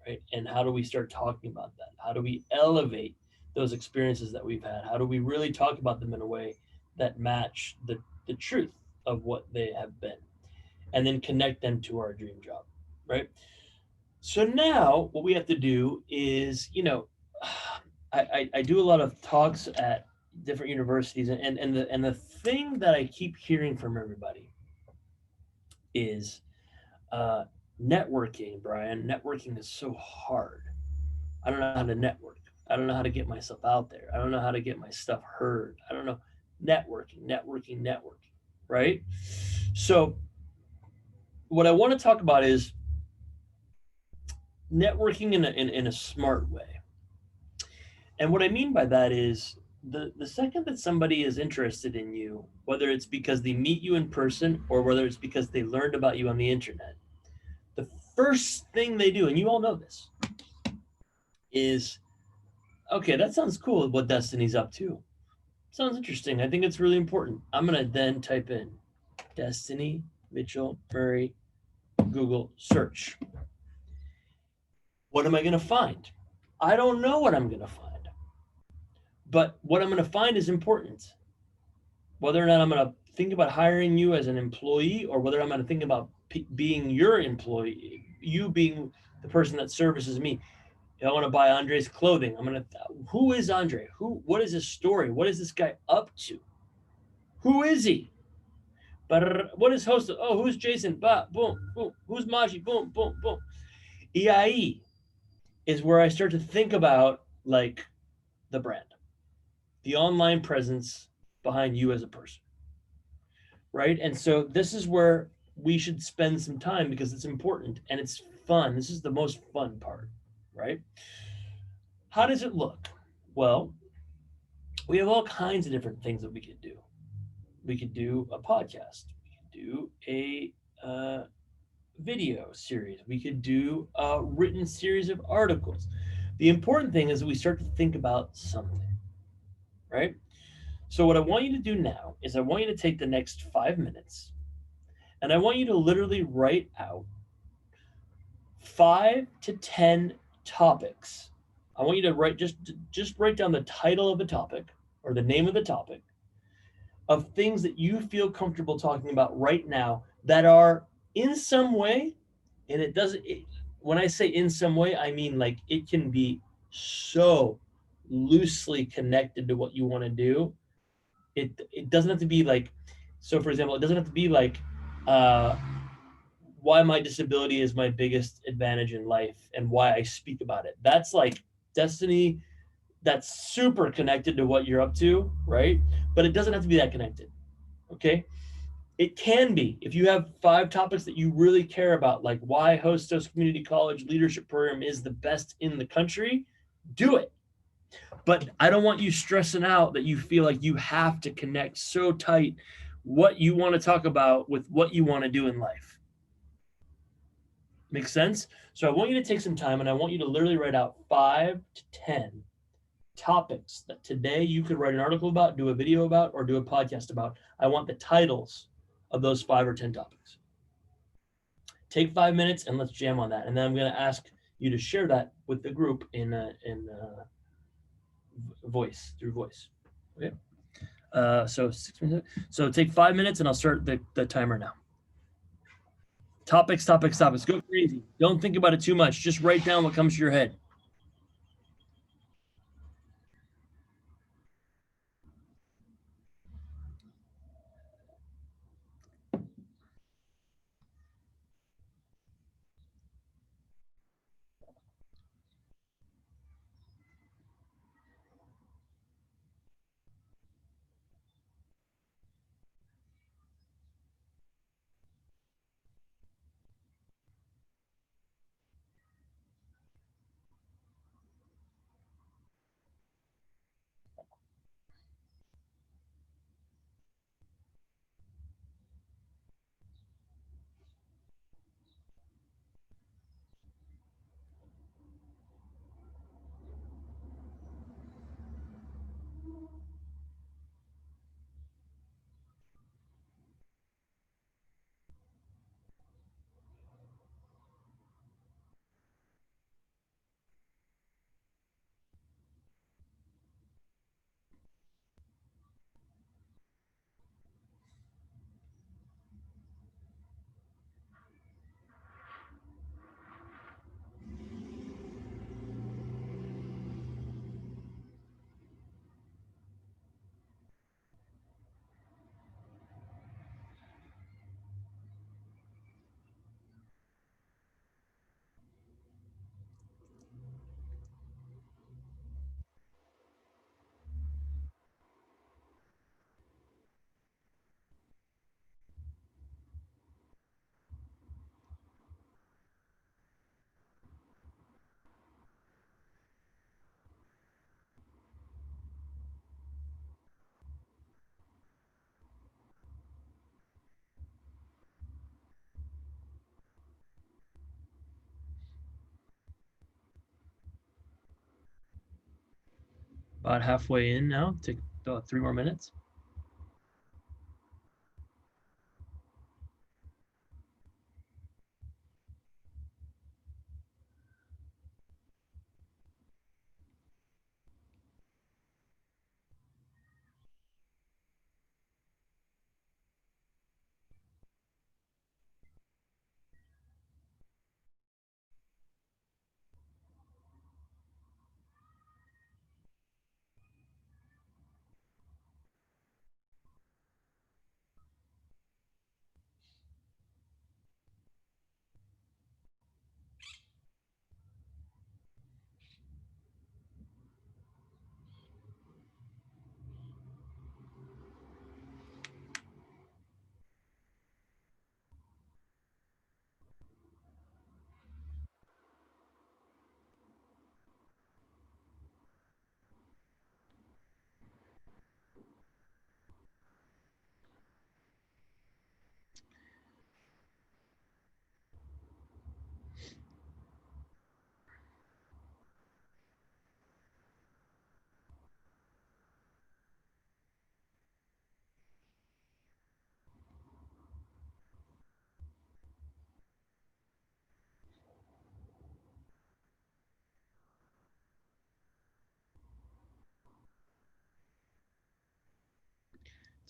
right? And how do we start talking about that? How do we elevate those experiences that we've had? How do we really talk about them in a way that match the truth of what they have been? And then connect them to our dream job, right? So now what we have to do is, I do a lot of talks at different universities, and the thing that I keep hearing from everybody is networking, Brian. Networking is so hard. I don't know how to network. I don't know how to get myself out there. I don't know how to get my stuff heard. I don't know. Networking, right? So what I want to talk about is networking in a smart way. And what I mean by that is the second that somebody is interested in you, whether it's because they meet you in person or whether it's because they learned about you on the internet, the first thing they do, and you all know this, is, okay, that sounds cool what Destini's up to. Sounds interesting. I think it's really important. I'm going to then type in Destini Mitchell-Murray, Google search. What am I going to find? I don't know what I'm going to find. But what I'm going to find is important. Whether or not I'm going to think about hiring you as an employee or whether I'm going to think about being your employee, you being the person that services me. If I want to buy Andre's clothing, who is Andre? What is his story? What is this guy up to? Who is he? But what is Hostos? Oh, who's Jason? Bah, boom, boom. Who's Maji? Boom, boom, boom. EIE is where I start to think about like the brand, the online presence behind you as a person, right? And so this is where we should spend some time because it's important and it's fun. This is the most fun part, right? How does it look? Well, we have all kinds of different things that we could do. We could do a podcast. We could do a video series. We could do a written series of articles. The important thing is that we start to think about something, right? So what I want you to do now is I want you to take the next 5 minutes and I want you to literally write out 5 to 10 topics. I want you to just write down the title of the topic or the name of the topic of things that you feel comfortable talking about right now that are in some way, and when I say in some way, I mean like it can be so loosely connected to what you want to do. It doesn't have to be like, so for example, it doesn't have to be like why my disability is my biggest advantage in life and why I speak about it. That's like Destiny, that's super connected to what you're up to, right? But it doesn't have to be that connected, okay? It can be. If you have 5 topics that you really care about, like why Hostos Community College Leadership Program is the best in the country, do it. But I don't want you stressing out that you feel like you have to connect so tight what you want to talk about with what you want to do in life. Make sense? So I want you to take some time and I want you to literally write out 5 to 10 topics that today you could write an article about, do a video about, or do a podcast about. I want the titles of those 5 or 10 topics. Take 5 minutes and let's jam on that. And then I'm going to ask you to share that with the group in voice, through voice. Okay. So 6 minutes. So take 5 minutes and I'll start the timer now. Topics. Go crazy. Don't think about it too much. Just write down what comes to your head. About halfway in now. Take about 3 more minutes.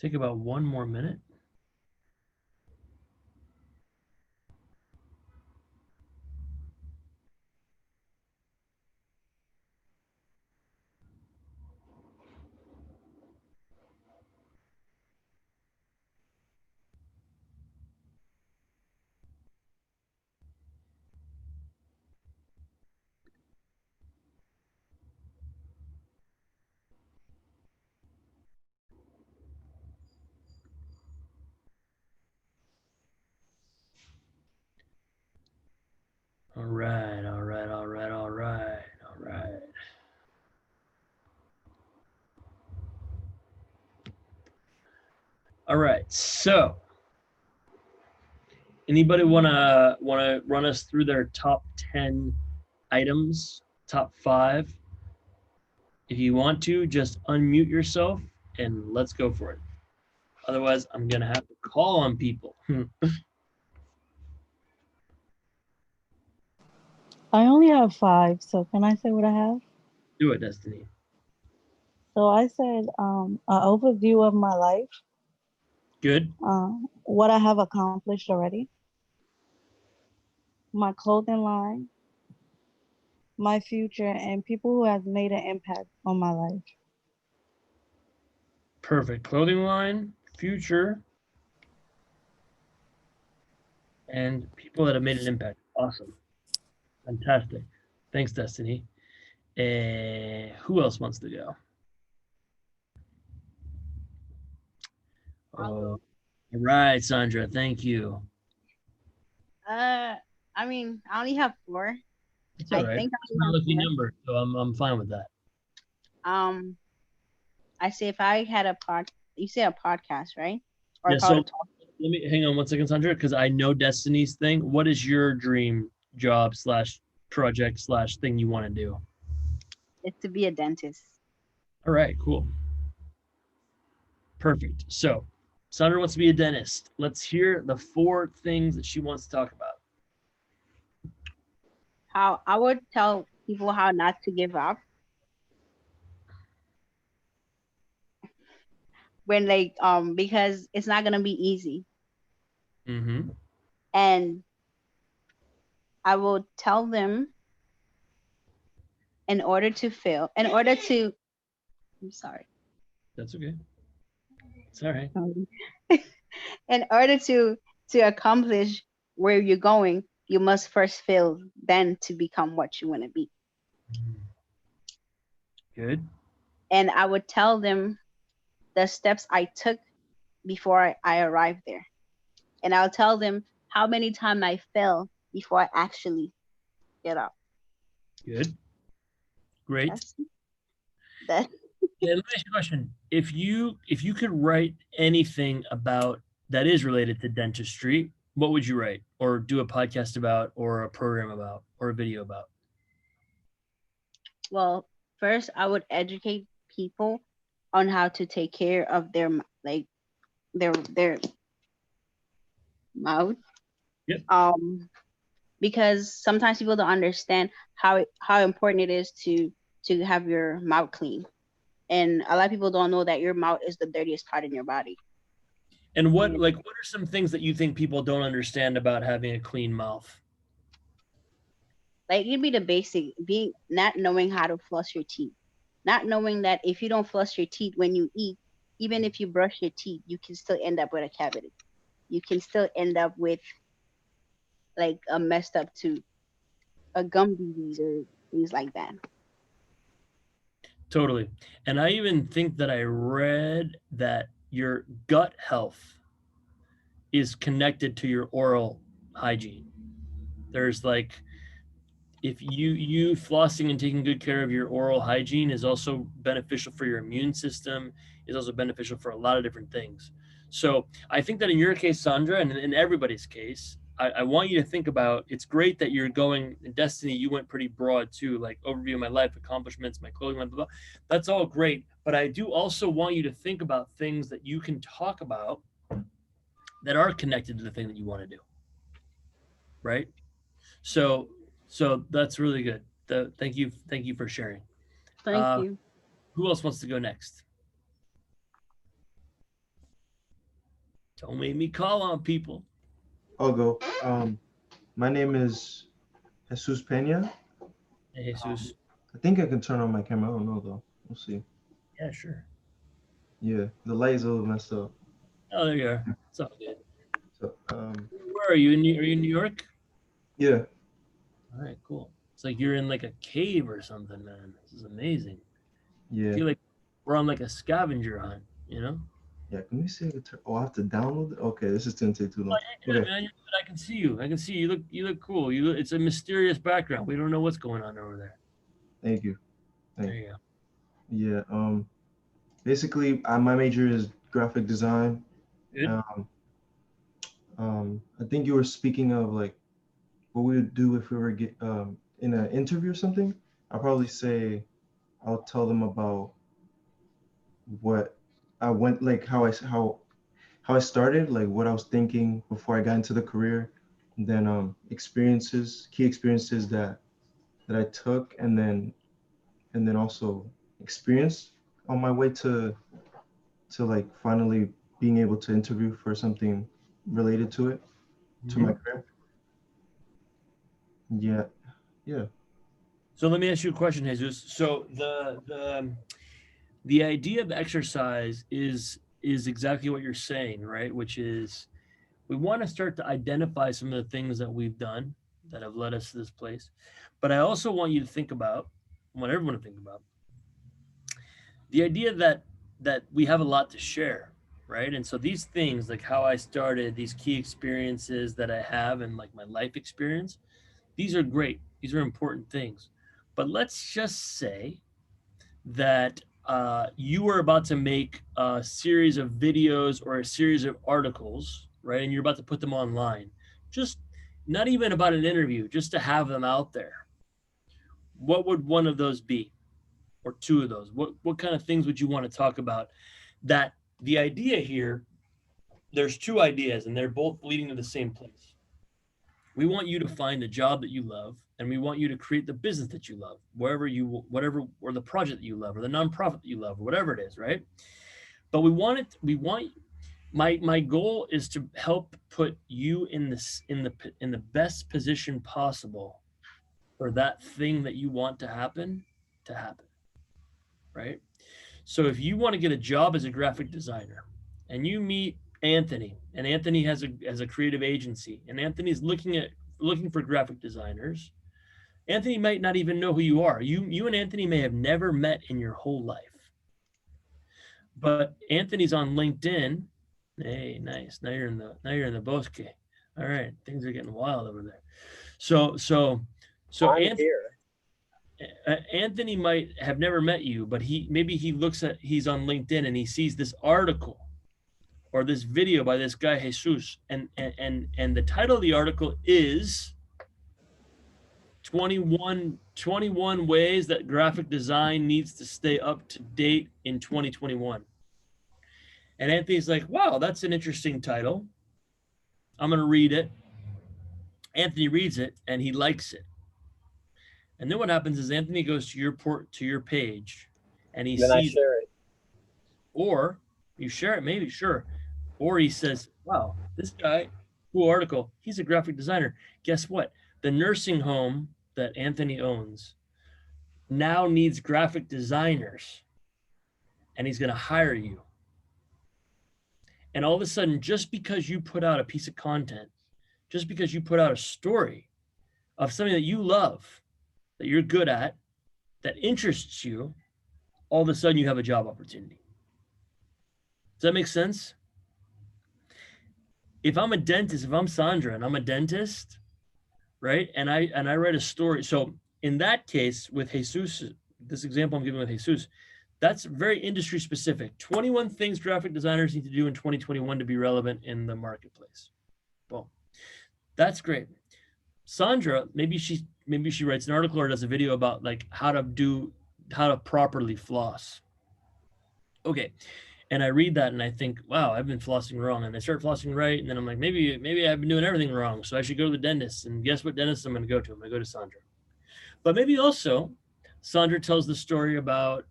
Take about 1 more minute. All right, all right, all right, all right, all right. All right, so anybody wanna run us through their top 10 items, top 5? If you want to, just unmute yourself and let's go for it. Otherwise, I'm gonna have to call on people. I only have 5, so can I say what I have? Do it, Destiny. So I said an overview of my life, Good. what I have accomplished already, my clothing line, my future, and people who have made an impact on my life. Perfect. Clothing line, future, and people that have made an impact. Awesome. Fantastic. Thanks, Destiny. Who else wants to go? All right, Sandra. Thank you. I mean, I only have 4. It's all I right. think I It's only my have lucky 4. number, so I'm fine with that. I say if I had you say a podcast, right? Or Yeah. if I were So to talk, let me hang on 1 second, Sandra, because I know Destiny's thing. What is your dream job / project / thing you want to do? it's to be a dentist. All right. Cool. Perfect. So Sandra wants to be a dentist. Let's hear the 4 things that she wants to talk about. How I would tell people how not to give up when because it's not gonna be easy. Mm-hmm. And I will tell them in order to fail, I'm sorry. That's okay. It's all right. In order to accomplish where you're going, you must first fail, then to become what you want to be. Good. And I would tell them the steps I took before I arrived there. And I'll tell them how many times I fell before I actually get up. Good. Great. That Yeah, let me ask you a question. If you could write anything about that is related to dentistry, what would you write, or do a podcast about, or a program about, or a video about? well, first I would educate people on how to take care of their like their mouth. Yep. Because sometimes people don't understand how important it is to have your mouth clean, and a lot of people don't know that your mouth is the dirtiest part in your body. And what are some things that you think people don't understand about having a clean mouth? Like it'd be the basic, being not knowing how to floss your teeth, not knowing that if you don't floss your teeth when you eat, even if you brush your teeth, you can still end up with a cavity. You can still end up with like a messed up tooth, a gum disease, or things like that. Totally. And I even think that I read that your gut health is connected to your oral hygiene. There's like, if you flossing and taking good care of your oral hygiene is also beneficial for your immune system, is also beneficial for a lot of different things. So I think that in your case, Sandra, and in everybody's case, I want you to think about, it's great that you're going in Destiny, you went pretty broad too, like overview of my life, accomplishments, my clothing, blah, blah, blah. That's all great. But I do also want you to think about things that you can talk about that are connected to the thing that you want to do. Right? So that's really good. Thank you for sharing. Thank you. Who else wants to go next? Don't make me call on people. I'll go. My name is Jesus Peña. Hey, Jesus. I think I can turn on my camera. I don't know though. We'll see. Yeah, sure. Yeah, the light's a little messed up. Oh, there you are. It's all good. So, where are you? Are you in New York? Yeah. All right, cool. It's like you're in like a cave or something, man. This is amazing. Yeah. I feel like we're on like a scavenger hunt, you know? Yeah, can we see it? Oh, I have to download it? Okay, this is gonna take too long. Oh, you're good, man. You're good. I can see you. I can see you. You look cool. It's a mysterious background. We don't know what's going on over there. Thank you. There you go. Yeah. Basically, my major is graphic design. Good. I think you were speaking of like what we would do if we were in an interview or something. I'll probably say, I'll tell them about what I went, like how I started, like what I was thinking before I got into the career, and then key experiences that I took, and then also experience on my way to like finally being able to interview for something related to it, to my career. Yeah. So let me ask you a question, Jesus. So the idea of exercise is exactly what you're saying, right? Which is we want to start to identify some of the things that we've done that have led us to this place. But I also want you to think about, I want everyone to think about the idea that we have a lot to share, right? And so these things, like how I started, these key experiences that I have and like my life experience, these are great. These are important things. But let's just say that you were about to make a series of videos or a series of articles, right? And you're about to put them online. Just not even about an interview, just to have them out there. What would one of those be? Or two of those? What kind of things would you want to talk about? That the idea here, there's two ideas and they're both leading to the same place. We want you to find a job that you love, and we want you to create the business that you love, whatever, or the project that you love, or the nonprofit that you love, or whatever it is, right? But my goal is to help put you in the best position possible for that thing that you want to happen, right? So if you want to get a job as a graphic designer, and you meet Anthony, and Anthony has a creative agency, and Anthony's looking for graphic designers. Anthony might not even know who you are. You and Anthony may have never met in your whole life. But Anthony's on LinkedIn. Hey, nice. Now you're in the bosque. All right, things are getting wild over there. So Anthony might have never met you, but he's on LinkedIn and he sees this article or this video by this guy Jesus, and the title of the article is 21 ways that graphic design needs to stay up to date in 2021. And Anthony's like, wow, that's an interesting title. I'm going to read it. Anthony reads it and he likes it. And then what happens is Anthony goes to your page and he Then I sees, share it. or you share it, maybe, sure. Or he says, wow, this guy, cool article, he's a graphic designer. Guess what? The nursing home that Anthony owns now needs graphic designers, and he's going to hire you. And all of a sudden, just because you put out a piece of content, just because you put out a story of something that you love, that you're good at, that interests you, all of a sudden you have a job opportunity. Does that make sense? If I'm a dentist, if I'm Sandra and I'm a dentist, right? And I write a story. So in that case with Jesus, this example I'm giving with Jesus, that's very industry specific. 21 things graphic designers need to do in 2021 to be relevant in the marketplace. Boom. That's great. Sandra, maybe she writes an article or does a video about like how to properly floss. Okay. And I read that and I think, wow, I've been flossing wrong. And I start flossing right. And then I'm like, maybe I've been doing everything wrong. So I should go to the dentist. And guess what dentist I'm going to go to? I'm going to go to Sandra. But maybe also Sandra tells the story about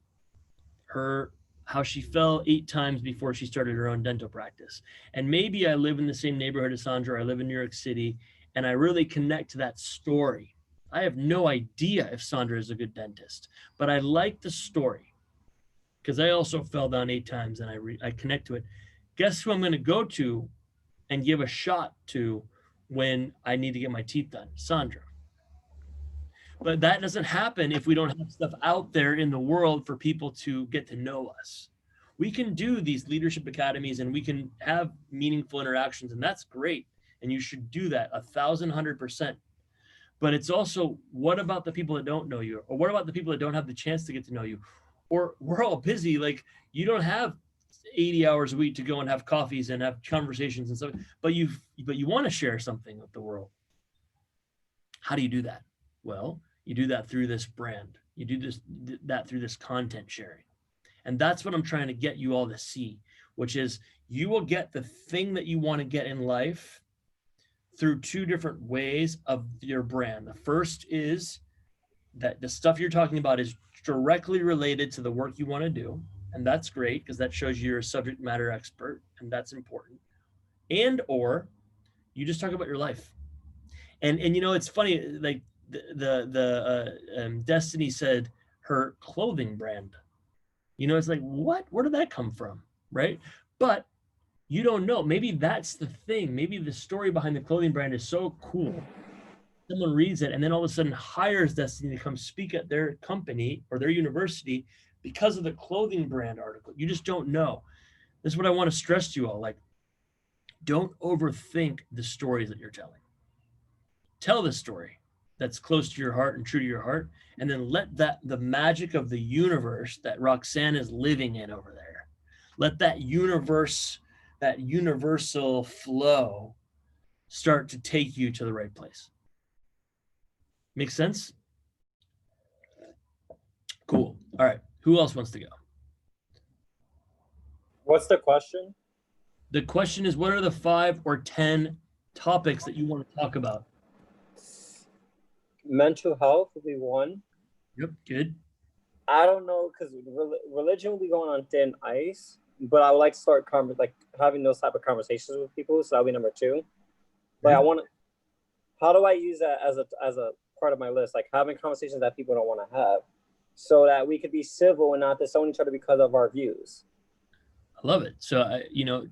how she fell 8 times before she started her own dental practice. And maybe I live in the same neighborhood as Sandra. I live in New York City. And I really connect to that story. I have no idea if Sandra is a good dentist, but I like the story because I also fell down 8 times and I connect to it. Guess who I'm going to go to and give a shot to when I need to get my teeth done? Sandra. But that doesn't happen if we don't have stuff out there in the world for people to get to know us. We can do these leadership academies and we can have meaningful interactions, and that's great. And you should do that 1,100%. But it's also, what about the people that don't know you? Or what about the people that don't have the chance to get to know you? Or we're all busy. Like, you don't have 80 hours a week to go and have coffees and have conversations and stuff, but you want to share something with the world. How do you do that? Well, you do that through this brand. You do that through this content sharing. And that's what I'm trying to get you all to see, which is you will get the thing that you want to get in life through 2 different ways of your brand. The first is that the stuff you're talking about is directly related to the work you want to do. And that's great because that shows you're a subject matter expert, and that's important. And or you just talk about your life. And you know, it's funny, like Destini said her clothing brand. You know, it's like, what? Where did that come from? Right? But you don't know. Maybe that's the thing. Maybe the story behind the clothing brand is so cool. Someone reads it and then all of a sudden hires Destini to come speak at their company or their university because of the clothing brand article. You just don't know. This is what I want to stress to you all. Like, don't overthink the stories that you're telling. Tell the story that's close to your heart and true to your heart, and then let the magic of the universe that Roxanne is living in over there, let that universe, that universal flow start to take you to the right place. Make sense? Cool. All right. Who else wants to go? What's the question? The question is, what are the 5 or 10 topics that you want to talk about? Mental health will be one. Yep. Good. I don't know, because religion will be going on thin ice, but I would like to start having those type of conversations with people. So that'll be number 2. But I want to, how do I use that as a part of my list? Like having conversations that people don't want to have, so that we could be civil and not disown each other because of our views. I love it. So, you know,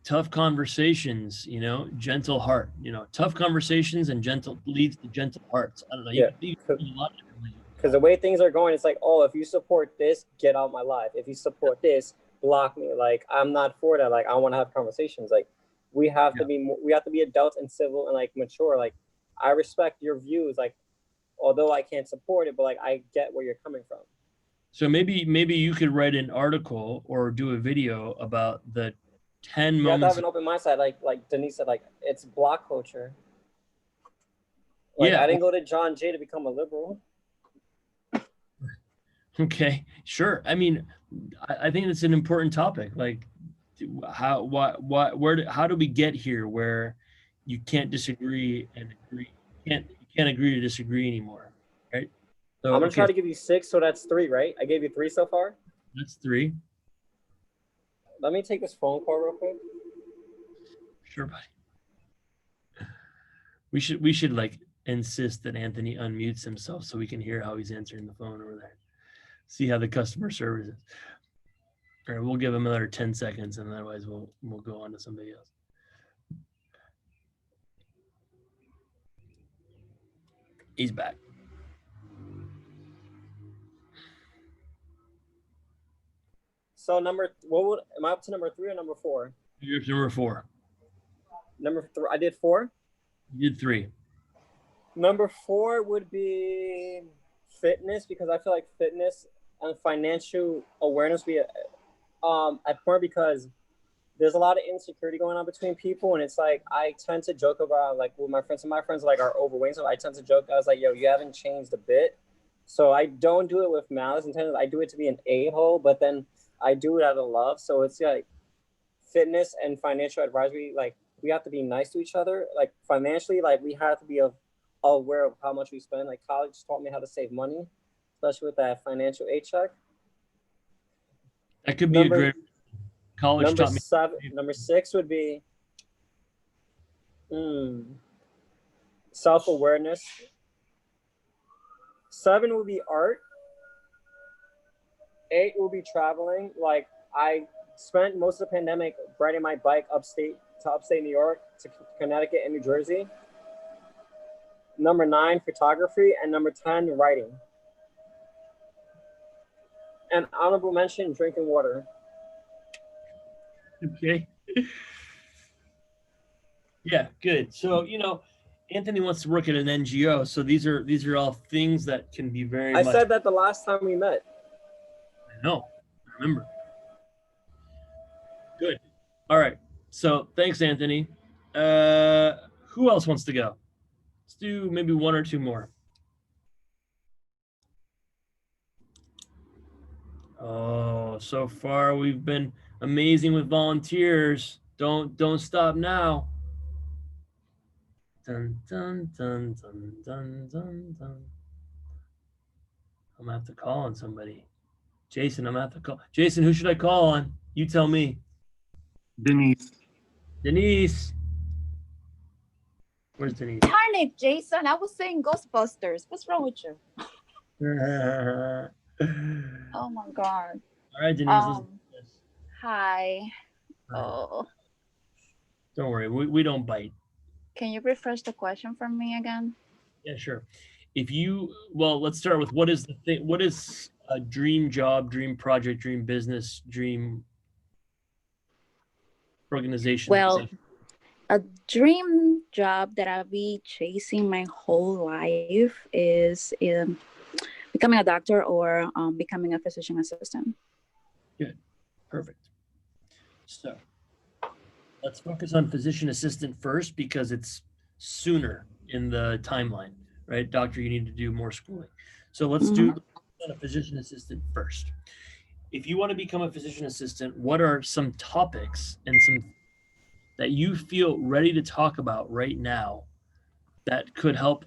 tough conversations, you know, gentle heart, you know, tough conversations and gentle leads to gentle hearts. I don't know. Yeah. Because the way things are going, it's like, oh, if you support this, get out of my life. If you support this, block me. Like, I'm not for that. Like, I want to have conversations. Like, we have to be adults and civil and like mature. Like, I respect your views. Like, although I can't support it, but like, I get where you're coming from. So maybe you could write an article or do a video about the 10 moments. You have to have an open mindset, like Denise said, like it's block culture. Like, Yeah. I didn't go to John Jay to become a liberal. Okay, sure. I mean, I think it's an important topic. Like, how, how do we get here where you can't disagree and agree? You can't agree to disagree anymore, right? So, I'm gonna okay, try to give you 6, so that's 3, right? I gave you 3 so far. that's 3. Let me take this phone call real quick. Sure, buddy. We should like insist that Anthony unmutes himself so we can hear how he's answering the phone over there. See how the customer service is. All right, we'll give him another 10 seconds, and otherwise we'll go on to somebody else. He's back. So am I up to number 3 or number 4? You're up to number 4. Number 3, I did 4. You did 3. Number 4 would be fitness, because I feel like fitness and financial awareness be at point, because there's a lot of insecurity going on between people, and it's like I tend to joke about, like, with my friends, and my friends like are overweight, so I tend to joke. I was like, yo, you haven't changed a bit. So I don't do it with malice intent. I do it to be an a-hole, but then I do it out of love. So it's like fitness and financial advisory, like we have to be nice to each other. Like financially, like we have to be aware of how much we spend. Like college taught me how to save money, especially with that financial aid check. That could be a great college taught me. Number 6 would be self-awareness. 7 would be art. 8 will be traveling. Like I spent most of the pandemic riding my bike upstate New York, to Connecticut and New Jersey. Number 9, photography, and number 10, writing. And honorable mention, drinking water. Okay. Yeah, good. So, Anthony wants to work at an NGO. So these are all things that can be very I much. said that the last time we met. I know. I remember. Good. All right. So thanks, Anthony. Who else wants to go? Let's do maybe 1 or 2 more. Oh, so far we've been amazing with volunteers. Don't stop now. Dun, dun, dun, dun, dun, dun, dun. I'm gonna have to call on somebody. Jason, I'm gonna have to call. Jason, who should I call on? You tell me. Denise. Denise. Where's Denise? Darn it, Jason. I was saying Ghostbusters. What's wrong with you? Oh my God. All right, Denise. Hi. Oh. Don't worry, we don't bite. Can you refresh the question for me again? Yeah, sure. Let's start with what is the thing? What is a dream job, dream project, dream business, dream organization? Well, a dream job that I'll be chasing my whole life is becoming a doctor or becoming a physician assistant. Good. Perfect. So let's focus on physician assistant first because it's sooner in the timeline, right? Doctor, you need to do more schooling. So let's do a physician assistant first. If you want to become a physician assistant, what are some topics and some that you feel ready to talk about right now that could help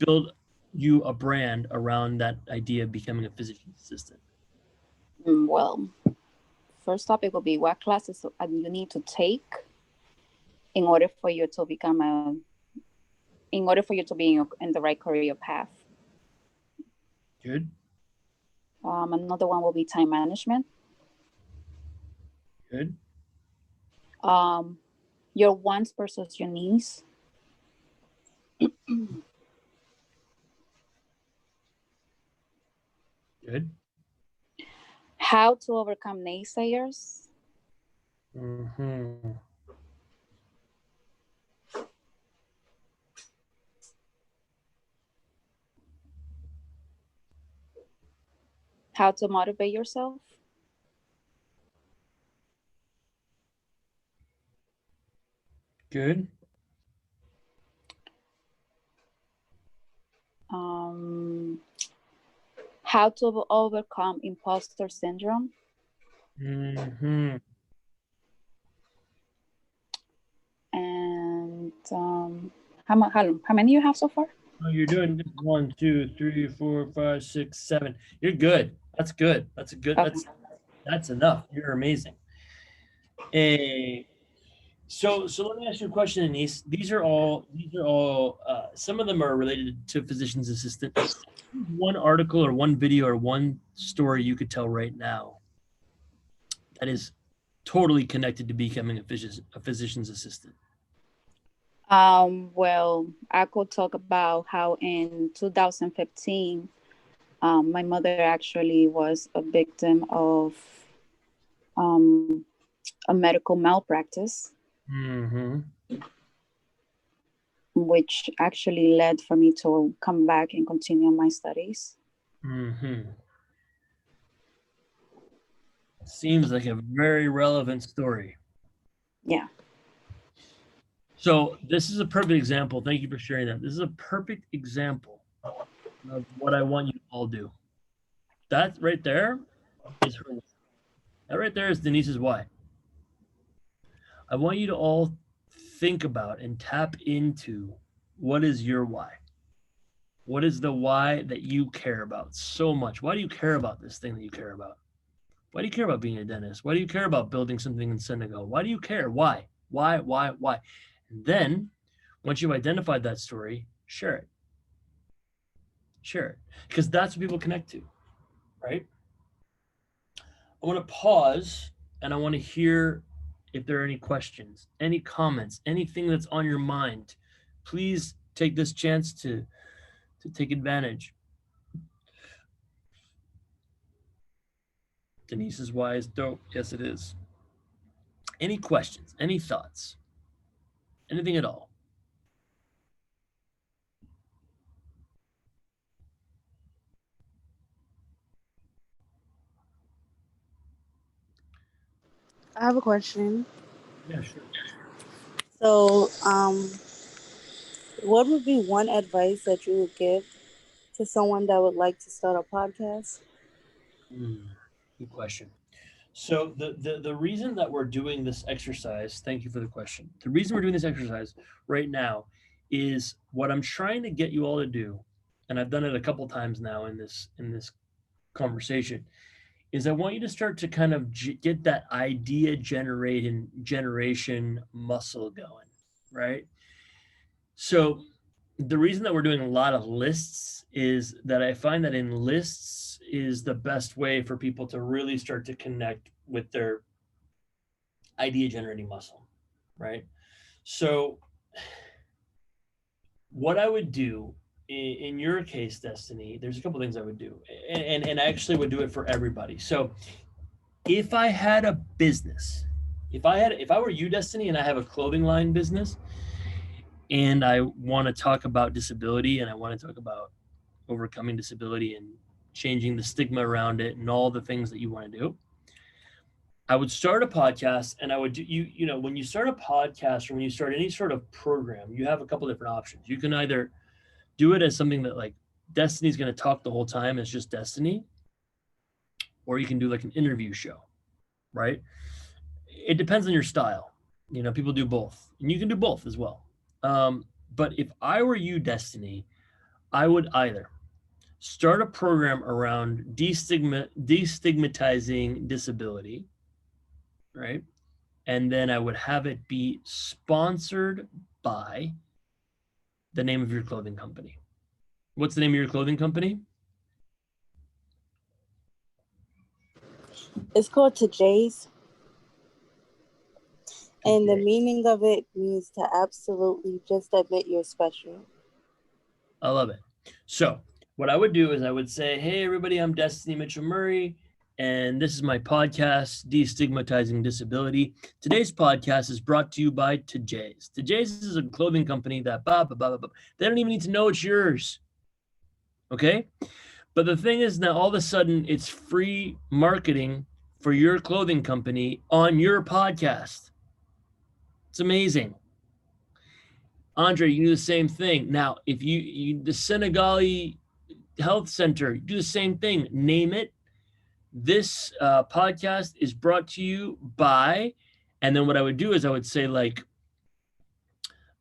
build you a brand around that idea of becoming a physician assistant? Well, first topic will be what classes you need to take in order for you to be in the right career path. Good. Another one will be time management. Good. Your wants versus your needs. Good. How to overcome naysayers. How to motivate yourself. Good. How to overcome imposter syndrome. Mm-hmm. And how many you have so far? Oh, you're doing 1, 2, 3, 4, 5, 6, 7. You're good. That's good. That's a good. Okay. That's enough. You're amazing. So let me ask you a question, Denise. These are all. Some of them are related to physician's assistant. One article or one video or one story you could tell right now that is totally connected to becoming a physician's assistant. Well, I could talk about how in 2015, my mother actually was a victim of a medical malpractice, Mm-hmm. which actually led for me to come back and continue my studies. Mm-hmm. Seems like a very relevant story. Yeah. So this is a perfect example. Thank you for sharing that. This is a perfect example of what I want you to all do. That right there is her. That right there is Denise's why. I want you to all think about and tap into what is your why. What is the why that you care about so much? Why do you care about this thing that you care about? Why do you care about being a dentist? Why do you care about building something in Senegal? Why do you care? Why? Why? And then, once you've identified that story, share it. Share it. Because that's what people connect to, right? I want to pause and I want to hear if there are any questions, any comments, anything that's on your mind. Please take this chance to take advantage. Denise's why is dope. Yes, it is. Any questions? Any thoughts? Anything at all? I have a question. Yeah, sure. So, what would be one advice that you would give to someone that would like to start a podcast? Good question. So the reason that we're doing this exercise, thank you for the question. The reason we're doing this exercise right now is what I'm trying to get you all to do, and I've done it a couple times now in this conversation, is I want you to start to kind of get that idea generation muscle going, right? So the reason that we're doing a lot of lists is that I find that in lists is the best way for people to really start to connect with their idea generating muscle, right? So what I would do in your case, Destiny, there's a couple things I would do, and I actually would do it for everybody. So if I had a business, if I were you, Destiny, and I have a clothing line business, and I want to talk about disability and I want to talk about overcoming disability and changing the stigma around it and all the things that you want to do, I would start a podcast, and I would do, you know, when you start a podcast or when you start any sort of program, you have a couple different options. You can either do it as something that like Destiny's going to talk the whole time, it's just Destiny, or you can do like an interview show, right? It depends on your style. You know, people do both, and you can do both as well. But if I were you, Destiny, I would either start a program around destigmatizing disability, right? And then I would have it be sponsored by the name of your clothing company. What's the name of your clothing company? It's called Today's. And the meaning of it means to absolutely just admit you're special. I love it. So what I would do is I would say, hey, everybody, I'm Destini Mitchell-Murray, and this is my podcast, Destigmatizing Disability. Today's podcast is brought to you by Today's. Today's is a clothing company that they don't even need to know it's yours. Okay? But the thing is now all of a sudden it's free marketing for your clothing company on your podcast. It's amazing. Andre, you can do the same thing. Now, if the Senegali Health Center, do the same thing. Name it. This podcast is brought to you by, and then what I would do is I would say like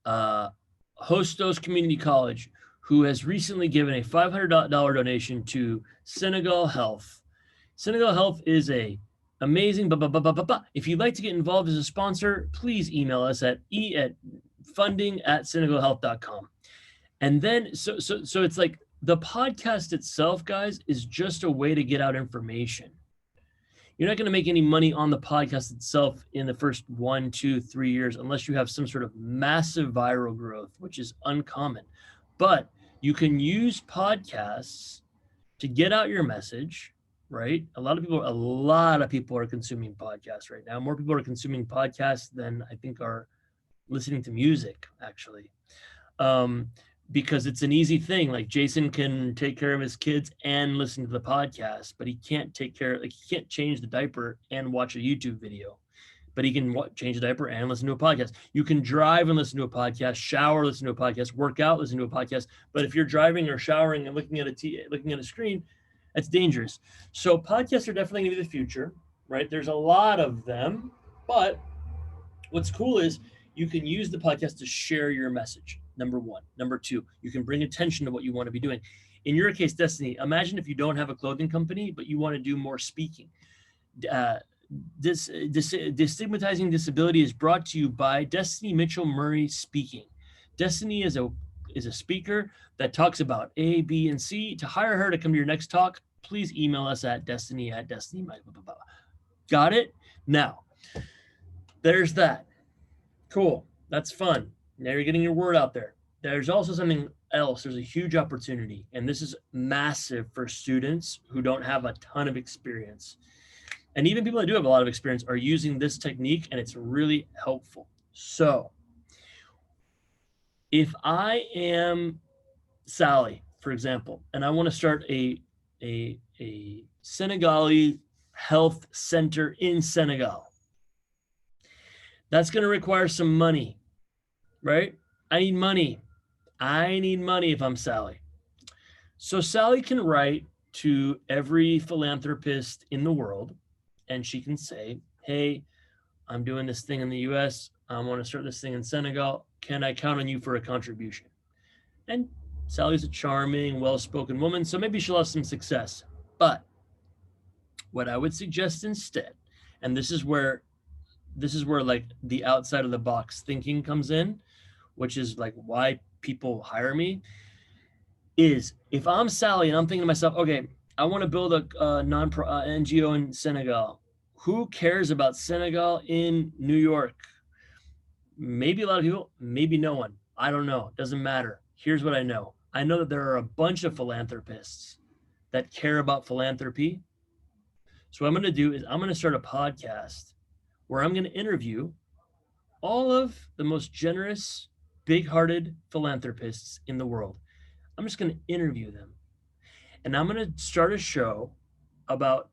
Hostos Community College, who has recently given a $500 donation to Senegal Health. Senegal Health is a amazing. If you'd like to get involved as a sponsor, please email us at funding@senegalhealth.com. And then so it's like the podcast itself, guys, is just a way to get out information. You're not going to make any money on the podcast itself in the first 1, 2, 3 years unless you have some sort of massive viral growth, which is uncommon. But you can use podcasts to get out your message, right? A lot of people are consuming podcasts right now. More people are consuming podcasts than I think are listening to music, actually. Because it's an easy thing. Like Jason can take care of his kids and listen to the podcast, but he can't he can't change the diaper and watch a YouTube video, but he can change the diaper and listen to a podcast. You can drive and listen to a podcast, shower, listen to a podcast, work out, listen to a podcast. But if you're driving or showering and looking at a screen, that's dangerous. So podcasts are definitely going to be the future, right? There's a lot of them, but what's cool is you can use the podcast to share your message. Number one. Number two, you can bring attention to what you want to be doing. In your case, Destiny, imagine if you don't have a clothing company, but you want to do more speaking. Destigmatizing Disability is brought to you by Destini Mitchell-Murray Speaking. Destiny is a speaker that talks about A, B, and C. To hire her to come to your next talk, please email us at destiny@destiny. Got it? Now, there's that. Cool. That's fun. Now you're getting your word out there. There's also something else. There's a huge opportunity, and this is massive for students who don't have a ton of experience. And even people that do have a lot of experience are using this technique, and it's really helpful. So if I am Sally, for example, and I want to start a Senegali health center in Senegal, that's going to require some money. Right? I need money. If I'm Sally. So Sally can write to every philanthropist in the world, and she can say, hey, I'm doing this thing in the US. I want to start this thing in Senegal. Can I count on you for a contribution? And Sally's a charming, well-spoken woman, so maybe she'll have some success. But what I would suggest instead, and this is where like the outside of the box thinking comes in, which is like why people hire me, is if I'm Sally and I'm thinking to myself, okay, I want to build a NGO in Senegal. Who cares about Senegal in New York? Maybe a lot of people, maybe no one. I don't know. Doesn't matter. Here's what I know. I know that there are a bunch of philanthropists that care about philanthropy. So what I'm going to do is I'm going to start a podcast where I'm going to interview all of the most generous, big-hearted philanthropists in the world. I'm just going to interview them. And I'm going to start a show about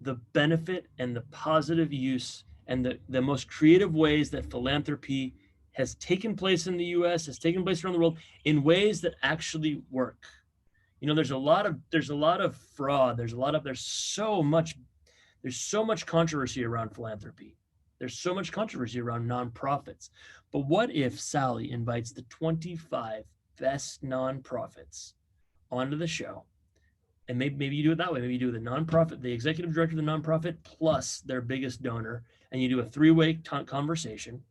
the benefit and the positive use and the most creative ways that philanthropy has taken place in the US, has taken place around the world in ways that actually work. You know, there's a lot of fraud. There's so much controversy around philanthropy. There's so much controversy around nonprofits. But what if Sally invites the 25 best nonprofits onto the show? And maybe you do it that way. Maybe you do the nonprofit, the executive director of the nonprofit, plus their biggest donor, and you do a three-way conversation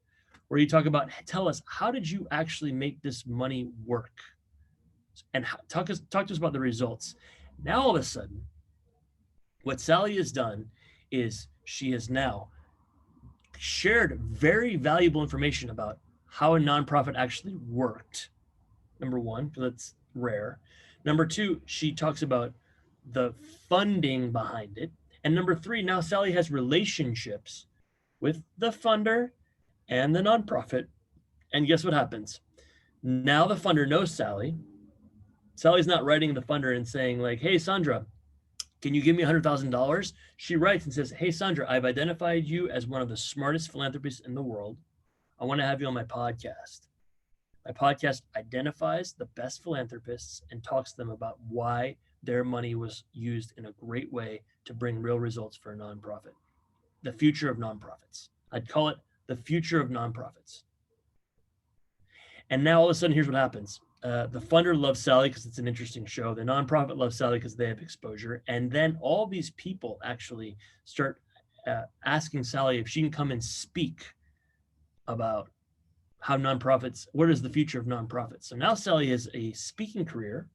where you talk about, tell us, how did you actually make this money work? And talk to us about the results. Now, all of a sudden, what Sally has done is she has now shared very valuable information about how a nonprofit actually worked. Number one, because that's rare. Number two, she talks about the funding behind it. And number three, now Sally has relationships with the funder and the nonprofit. And guess what happens? Now the funder knows Sally. Sally's not writing the funder and saying like, hey, Sandra, can you give me $100,000? She writes and says, hey, Sandra, I've identified you as one of the smartest philanthropists in the world. I want to have you on my podcast. My podcast identifies the best philanthropists and talks to them about why their money was used in a great way to bring real results for a nonprofit. The future of nonprofits. I'd call it the future of nonprofits. And now all of a sudden, here's what happens. The funder loves Sally because it's an interesting show. The nonprofit loves Sally because they have exposure. And then all these people actually start asking Sally if she can come and speak about how nonprofits, what is the future of nonprofits? So now Sally has a speaking career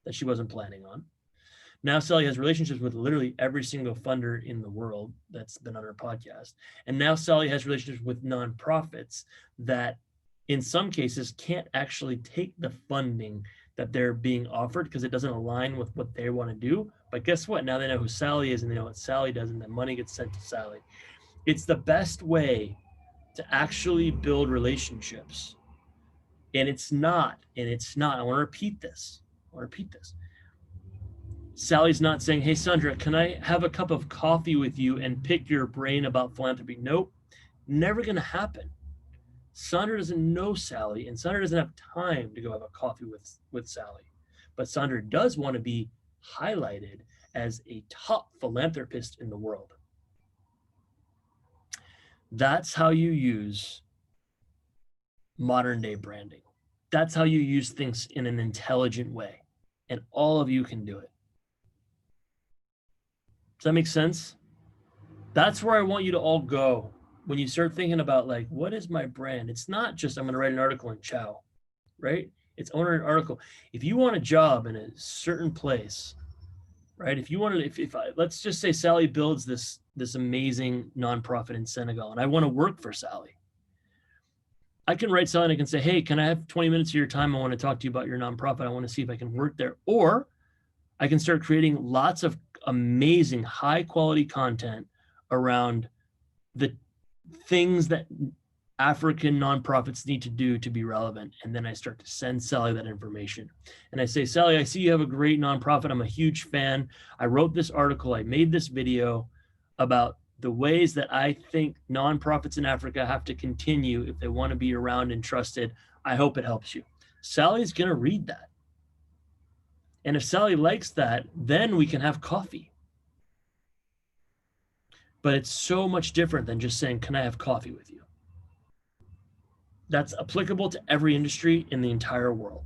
that she wasn't planning on. Now Sally has relationships with literally every single funder in the world that's been on her podcast. And now Sally has relationships with nonprofits that in some cases can't actually take the funding that they're being offered because it doesn't align with what they want to do. But guess what? Now they know who Sally is and they know what Sally does, and that money gets sent to Sally. It's the best way to actually build relationships. And it's not, I want to repeat this. Sally's not saying, hey, Sandra, can I have a cup of coffee with you and pick your brain about philanthropy? Nope, never going to happen. Sandra doesn't know Sally, and Sandra doesn't have time to go have a coffee with Sally. But Sandra does want to be highlighted as a top philanthropist in the world. That's how you use modern day branding. That's how you use things in an intelligent way. And all of you can do it. Does that make sense? That's where I want you to all go when you start thinking about, like, what is my brand? It's not just I'm going to write an article in Chow, right? It's owner an article. If you want a job in a certain place, right? If you want to, let's just say Sally builds this amazing nonprofit in Senegal, and I want to work for Sally. I can write Sally and I can say, hey, can I have 20 minutes of your time? I want to talk to you about your nonprofit. I want to see if I can work there. Or I can start creating lots of amazing high quality content around the things that African nonprofits need to do to be relevant. And then I start to send Sally that information. And I say, Sally, I see you have a great nonprofit. I'm a huge fan. I wrote this article. I made this video about the ways that I think nonprofits in Africa have to continue if they want to be around and trusted. I hope it helps you. Sally's going to read that. And if Sally likes that, then we can have coffee. But it's so much different than just saying, can I have coffee with you? That's applicable to every industry in the entire world.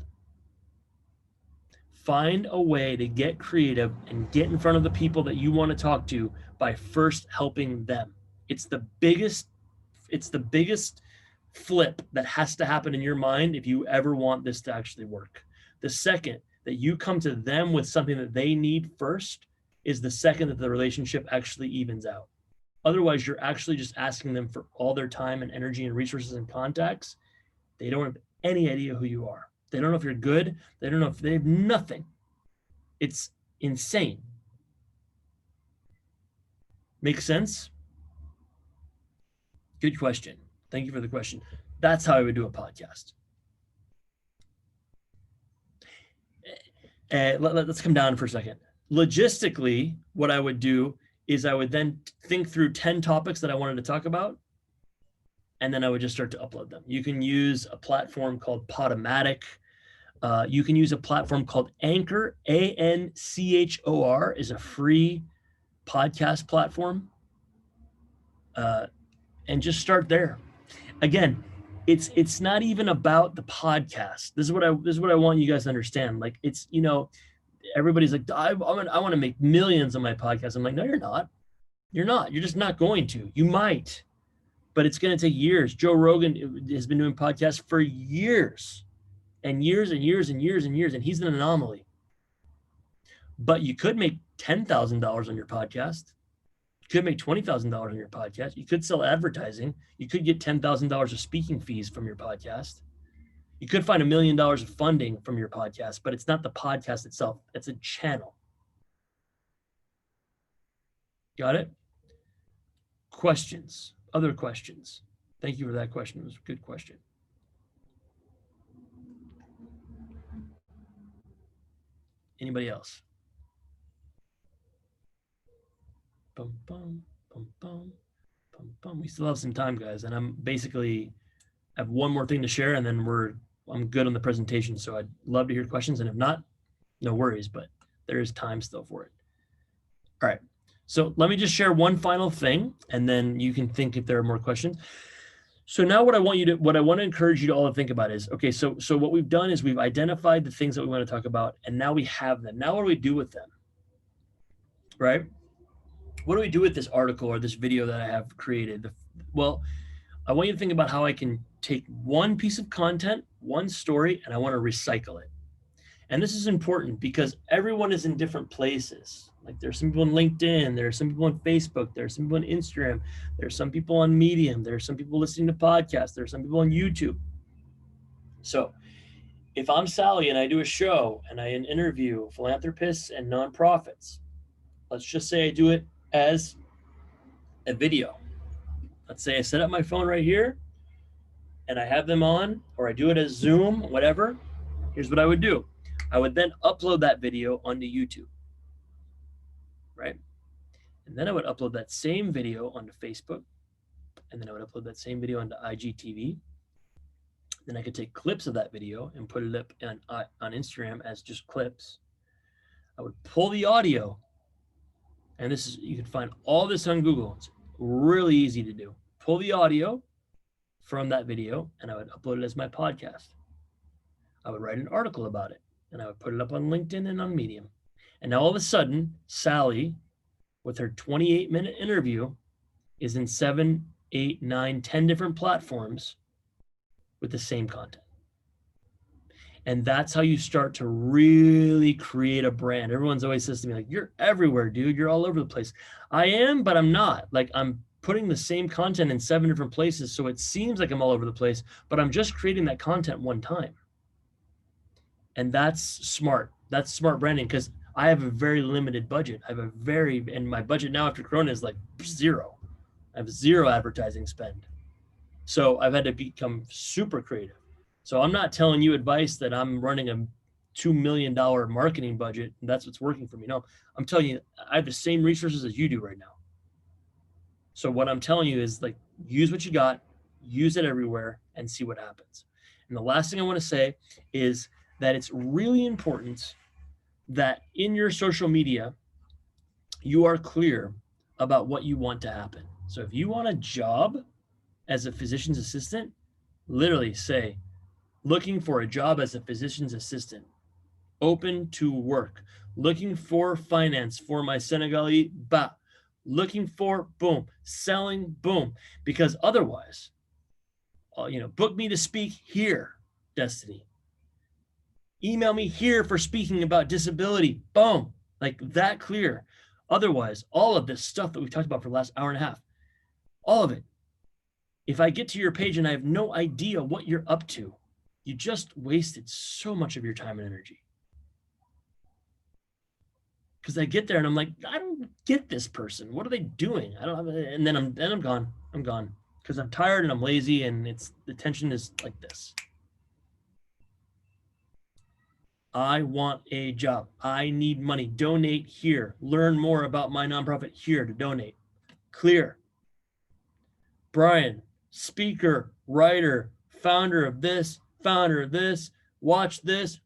Find a way to get creative and get in front of the people that you want to talk to by first helping them. It's the biggest flip that has to happen in your mind if you ever want this to actually work. The second that you come to them with something that they need first is the second that the relationship actually evens out. Otherwise, you're actually just asking them for all their time and energy and resources and contacts. They don't have any idea who you are. They don't know if you're good. They don't know if they have nothing. It's insane. Make sense? Good question. Thank you for the question. That's how I would do a podcast. Let's come down for a second. Logistically, what I would do is I would then think through 10 topics that I wanted to talk about, and then I would just start to upload them. You can use a platform called Podomatic. You can use a platform called Anchor, Anchor is a free podcast platform. And just start there. Again, it's not even about the podcast. This is what I want you guys to understand. Like, it's, you know, everybody's like, I want to make millions on my podcast. I'm like, no, you're not. You're not. You're just not going to. You might, but it's going to take years. Joe Rogan has been doing podcasts for years and years and years and years and years, and he's an anomaly. But you could make $10,000 on your podcast. You could make $20,000 on your podcast. You could sell advertising. You could get $10,000 of speaking fees from your podcast. You could find $1 million of funding from your podcast, but it's not the podcast itself. It's a channel. Got it? Questions? Other questions? Thank you for that question. It was a good question. Anybody else? Bum, bum, bum, bum, bum, bum. We still have some time, guys, and I'm basically have one more thing to share, and then we're I'm good on the presentation. So I'd love to hear questions. And if not, no worries, but there is time still for it. All right. So let me just share one final thing, and then you can think if there are more questions. So now what I want to encourage you to all to think about is, okay, so what we've done is we've identified the things that we want to talk about, and now we have them. Now what do we do with them? Right? What do we do with this article or this video that I have created? Well, I want you to think about how I can take one piece of content, one story, and I want to recycle it. And this is important because everyone is in different places. Like there's some people on LinkedIn, there are some people on Facebook, there are some people on Instagram, there are some people on Medium, there are some people listening to podcasts, there are some people on YouTube. So if I'm Sally and I do a show and I interview philanthropists and nonprofits, let's just say I do it as a video. Let's say I set up my phone right here and I have them on, or I do it as Zoom, whatever. Here's what I would do. I would then upload that video onto YouTube, right? And then I would upload that same video onto Facebook, and then I would upload that same video onto IGTV. Then I could take clips of that video and put it up on Instagram as just clips. I would pull the audio, and this is, you can find all this on Google. It's really easy to do. Pull the audio from that video, and I would upload it as my podcast. I would write an article about it, and I would put it up on LinkedIn and on Medium. And now all of a sudden, Sally, with her 28-minute interview, is in 7, 8, 9, 10 different platforms with the same content. And that's how you start to really create a brand. Everyone's always says to me, like, you're everywhere, dude. You're all over the place. I am, but I'm not. Like, I'm putting the same content in 7 different places, so it seems like I'm all over the place, but I'm just creating that content one time. And that's smart. That's smart branding, because I have a very limited budget. And my budget now after Corona is like 0. I have 0 advertising spend. So I've had to become super creative. So I'm not telling you advice that I'm running a $2 million marketing budget and that's what's working for me. No, I'm telling you, I have the same resources as you do right now. So what I'm telling you is, like, use what you got, use it everywhere, and see what happens. And the last thing I want to say is that it's really important that in your social media, you are clear about what you want to happen. So if you want a job as a physician's assistant, literally say, looking for a job as a physician's assistant, open to work, looking for finance for my Senegalese, looking for, boom, selling, boom, because otherwise, book me to speak here, Destiny. Email me here for speaking about disability, boom, like that clear. Otherwise, all of this stuff that we talked about for the last hour and a half, all of it, if I get to your page and I have no idea what you're up to, you just wasted so much of your time and energy. Because I get there and I'm like, I don't get this person. What are they doing? I don't have it. And then I'm gone. I'm gone. Because I'm tired and I'm lazy and the tension is like this. I want a job. I need money. Donate here. Learn more about my nonprofit here to donate. Clear. Brian, speaker, writer, founder of this, watch this,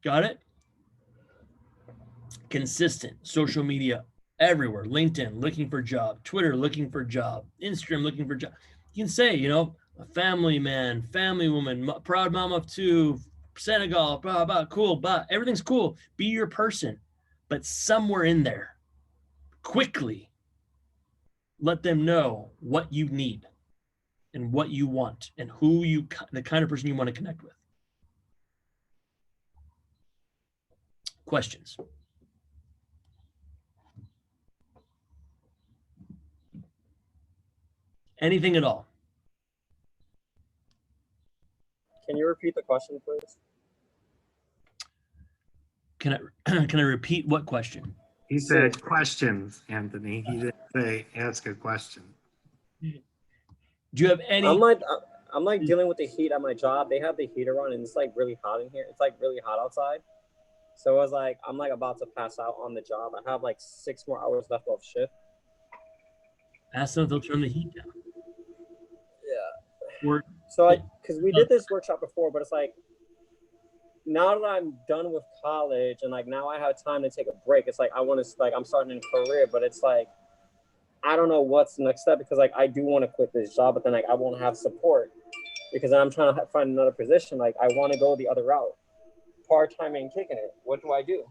Got it? Consistent. Social media everywhere. LinkedIn, looking for job. Twitter, looking for job. Instagram, looking for job. You can say, a family man, family woman, proud mom of 2, Senegal, blah, blah, cool, blah. Everything's cool. Be your person. But somewhere in there, quickly, let them know what you need and what you want and the kind of person you want to connect with. Questions? Anything at all? Can you repeat the question, please? Can I repeat what question? He said questions, Anthony. He didn't say ask a question. Do you have any? I'm like dealing with the heat at my job. They have the heater on and it's like really hot in here. It's like really hot outside. So I was like, I'm like about to pass out on the job. I have like 6 more hours left off shift. Ask them if they'll turn the heat down. Yeah. Or So like, because we did this workshop before, but it's like, now that I'm done with college and like now I have time to take a break, it's like I want to like I'm starting a career, but it's like I don't know what's the next step because like I do want to quit this job, but then like I won't have support because I'm trying to find another position. Like I want to go the other route, part-time and kicking it. What do I do?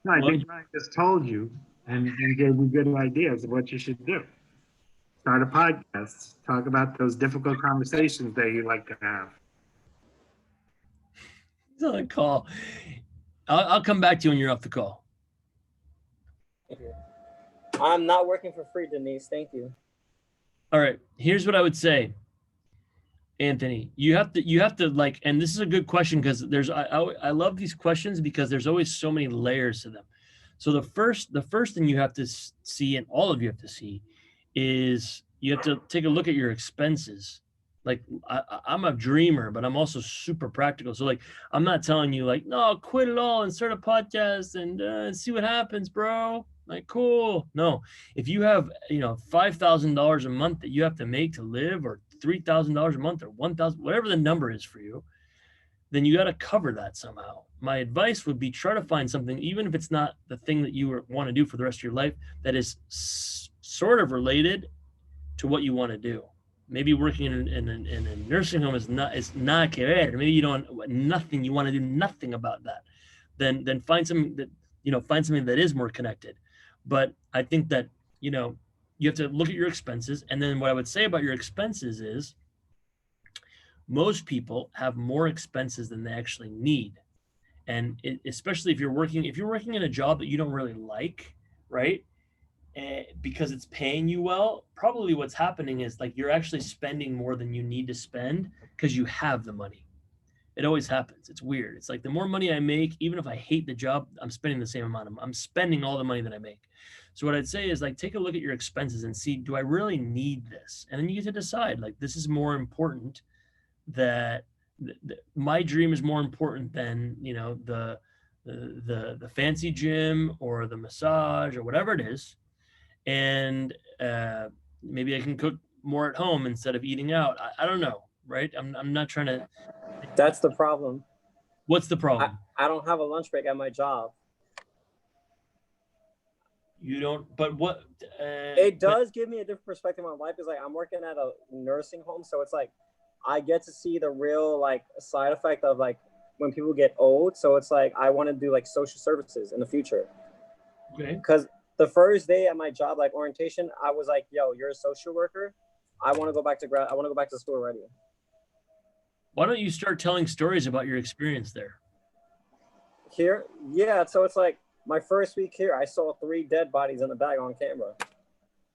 No, I think Brian just told you and gave you good ideas of what you should do. Start a podcast. Talk about those difficult conversations that you like to have. He's on a call. I'll come back to you when you're off the call. Thank you. I'm not working for free, Denise. Thank you. All right. Here's what I would say, Anthony. You have to like, and this is a good question because I love these questions because there's always so many layers to them. So the first thing you have to see, and all of you have to see, is you have to take a look at your expenses. Like I'm a dreamer, but I'm also super practical. So like, I'm not telling you like, no, quit it all and start a podcast and see what happens, bro. Like, cool. No, if you have, $5,000 a month that you have to make to live, or $3,000 a month, or 1,000, whatever the number is for you, then you got to cover that somehow. My advice would be try to find something, even if it's not the thing that you want to do for the rest of your life, that is sort of related to what you want to do. Maybe working in a nursing home is not que ver. Maybe you want to do nothing about that. Then find something that is more connected. But I think that, you have to look at your expenses. And then what I would say about your expenses is most people have more expenses than they actually need. And especially if you're working in a job that you don't really like, right? Because it's paying you well, probably what's happening is like you're actually spending more than you need to spend because you have the money. It always happens. It's weird. It's like the more money I make, even if I hate the job, I'm spending the same amount. I'm spending all the money that I make. So what I'd say is like, take a look at your expenses and see, do I really need this? And then you get to decide, like, this is more important, that my dream is more important than, the fancy gym or the massage or whatever it is. And maybe I can cook more at home instead of eating out. I don't know, right? I'm not trying to. That's the problem. What's the problem? I don't have a lunch break at my job. You don't, but what? It does give me a different perspective on life. Is like I'm working at a nursing home, so it's like I get to see the real like side effect of like when people get old. So it's like I want to do like social services in the future. Okay. Because the first day at my job, like orientation, I was like, "Yo, you're a social worker. I want to go back to I want to go back to school already." Why don't you start telling stories about your experience there? Here? Yeah, so it's like my first week here, I saw 3 dead bodies in the bag on camera.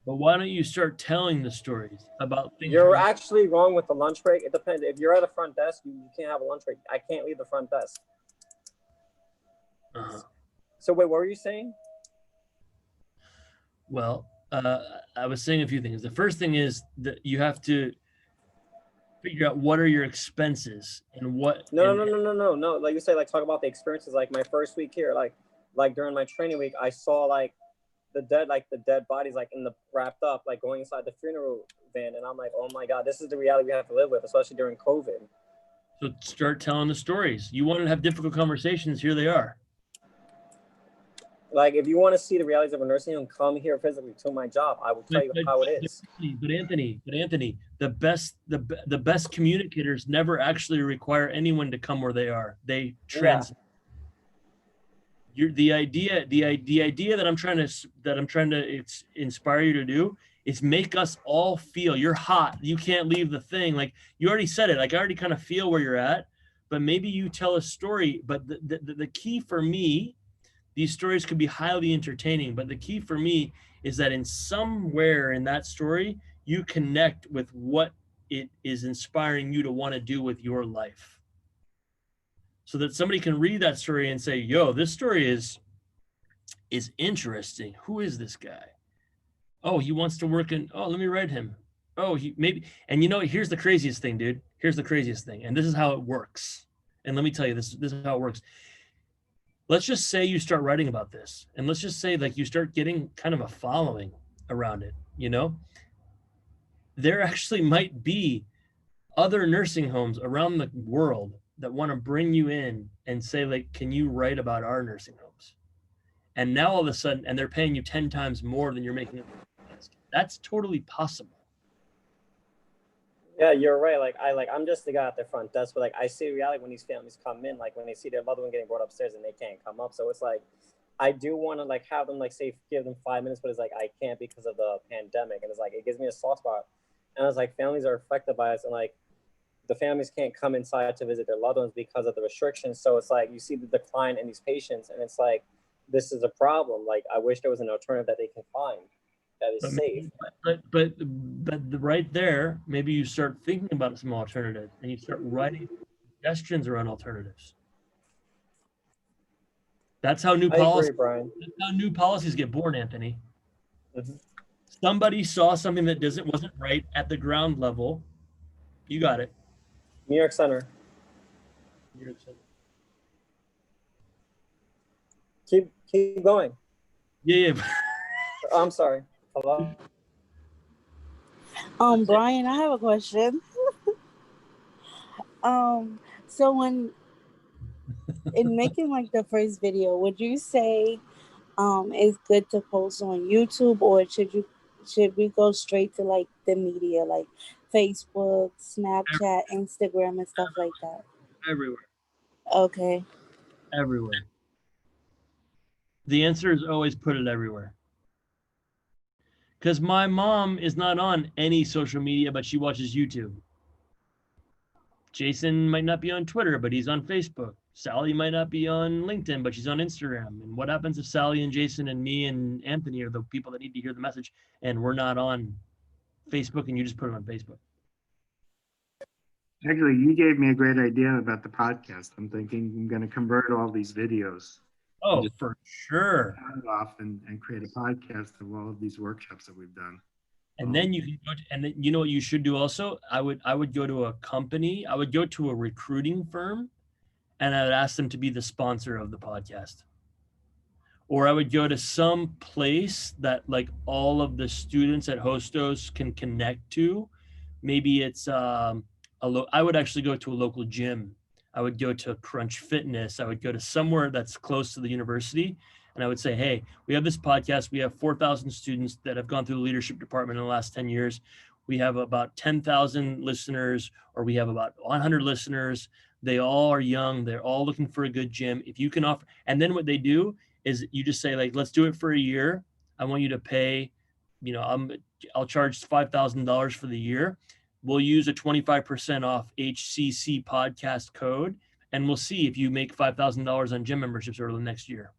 But why don't you start telling the stories about things? You're actually wrong with the lunch break. It depends. If you're at the front desk, you can't have a lunch break. I can't leave the front desk. Uh-huh. So wait, what were you saying? Well, I was saying a few things. The first thing is that you have to figure out what are your expenses and what. No. Like you say, like talk about the experiences. Like my first week here, like during my training week, I saw like the dead bodies like in the wrapped up, like going inside the funeral van, and I'm like, oh my God, this is the reality we have to live with, especially during COVID. So start telling the stories. You want to have difficult conversations. Here they are. Like, if you want to see the realities of a nursing home, come here physically to my job. I will tell you how it is. But Anthony, the best communicators never actually require anyone to come where they are. They translate. Yeah. The idea that I'm trying to inspire you to do is make us all feel you're hot. You can't leave the thing. Like you already said it. Like I already kind of feel where you're at. But maybe you tell a story. But the key for me. These stories could be highly entertaining, but the key for me is that in somewhere in that story, you connect with what it is inspiring you to want to do with your life. So that somebody can read that story and say, yo, this story is interesting. Who is this guy? Oh, he wants to work let me write him. Oh, he maybe, and here's the craziest thing, dude. Here's the craziest thing. And this is how it works. And let me tell you, this is how it works. Let's just say you start writing about this, and let's just say like you start getting kind of a following around it, There actually might be other nursing homes around the world that want to bring you in and say, like, can you write about our nursing homes? And now all of a sudden, and they're paying you 10 times more than you're making. That's totally possible. Yeah, you're right. I'm just the guy at the front desk, but like I see reality when these families come in, like when they see their loved one getting brought upstairs and they can't come up. So it's like I do want to like have them like say give them 5 minutes, but it's like I can't because of the pandemic, and it's like it gives me a soft spot. And it's like families are affected by this, and like the families can't come inside to visit their loved ones because of the restrictions. So it's like you see the decline in these patients, and it's like this is a problem. Like I wish there was an alternative that they can find that is safe. But right there, maybe you start thinking about some alternatives and you start writing suggestions around alternatives. That's how new policies. Brian. That's how new policies get born, Anthony. Mm-hmm. Somebody saw something that wasn't right at the ground level. You got it. New York Center. New York Center. Keep going. Yeah. I'm sorry. Hello. Brian, I have a question. So when in making like the first video, would you say it's good to post on YouTube, or should we go straight to like the media like Facebook, Snapchat, Instagram and stuff like that? Everywhere. Okay. Everywhere. The answer is always put it everywhere. Because my mom is not on any social media, but she watches YouTube. Jason might not be on Twitter, but he's on Facebook. Sally might not be on LinkedIn, but she's on Instagram. And what happens if Sally and Jason and me and Anthony are the people that need to hear the message and we're not on Facebook and you just put it on Facebook? Actually, you gave me a great idea about the podcast. I'm thinking I'm going to convert all these videos. Oh, for sure. Off and create a podcast of all of these workshops that we've done. And then you can go to, and then you know what you should do also? I would go to a company, I would go to a recruiting firm and I would ask them to be the sponsor of the podcast. Or I would go to some place that like all of the students at Hostos can connect to. Maybe it's I would actually go to a local gym. I would go to Crunch Fitness. I would go to somewhere that's close to the university. And I would say, hey, we have this podcast. We have 4,000 students that have gone through the leadership department in the last 10 years. We have about 10,000 listeners, or we have about 100 listeners. They all are young. They're all looking for a good gym. If you can offer, and then what they do is you just say like, let's do it for a year. I want you to pay, I'll charge $5,000 for the year. We'll use a 25% off HCC podcast code, and we'll see if you make $5,000 on gym memberships over the next year.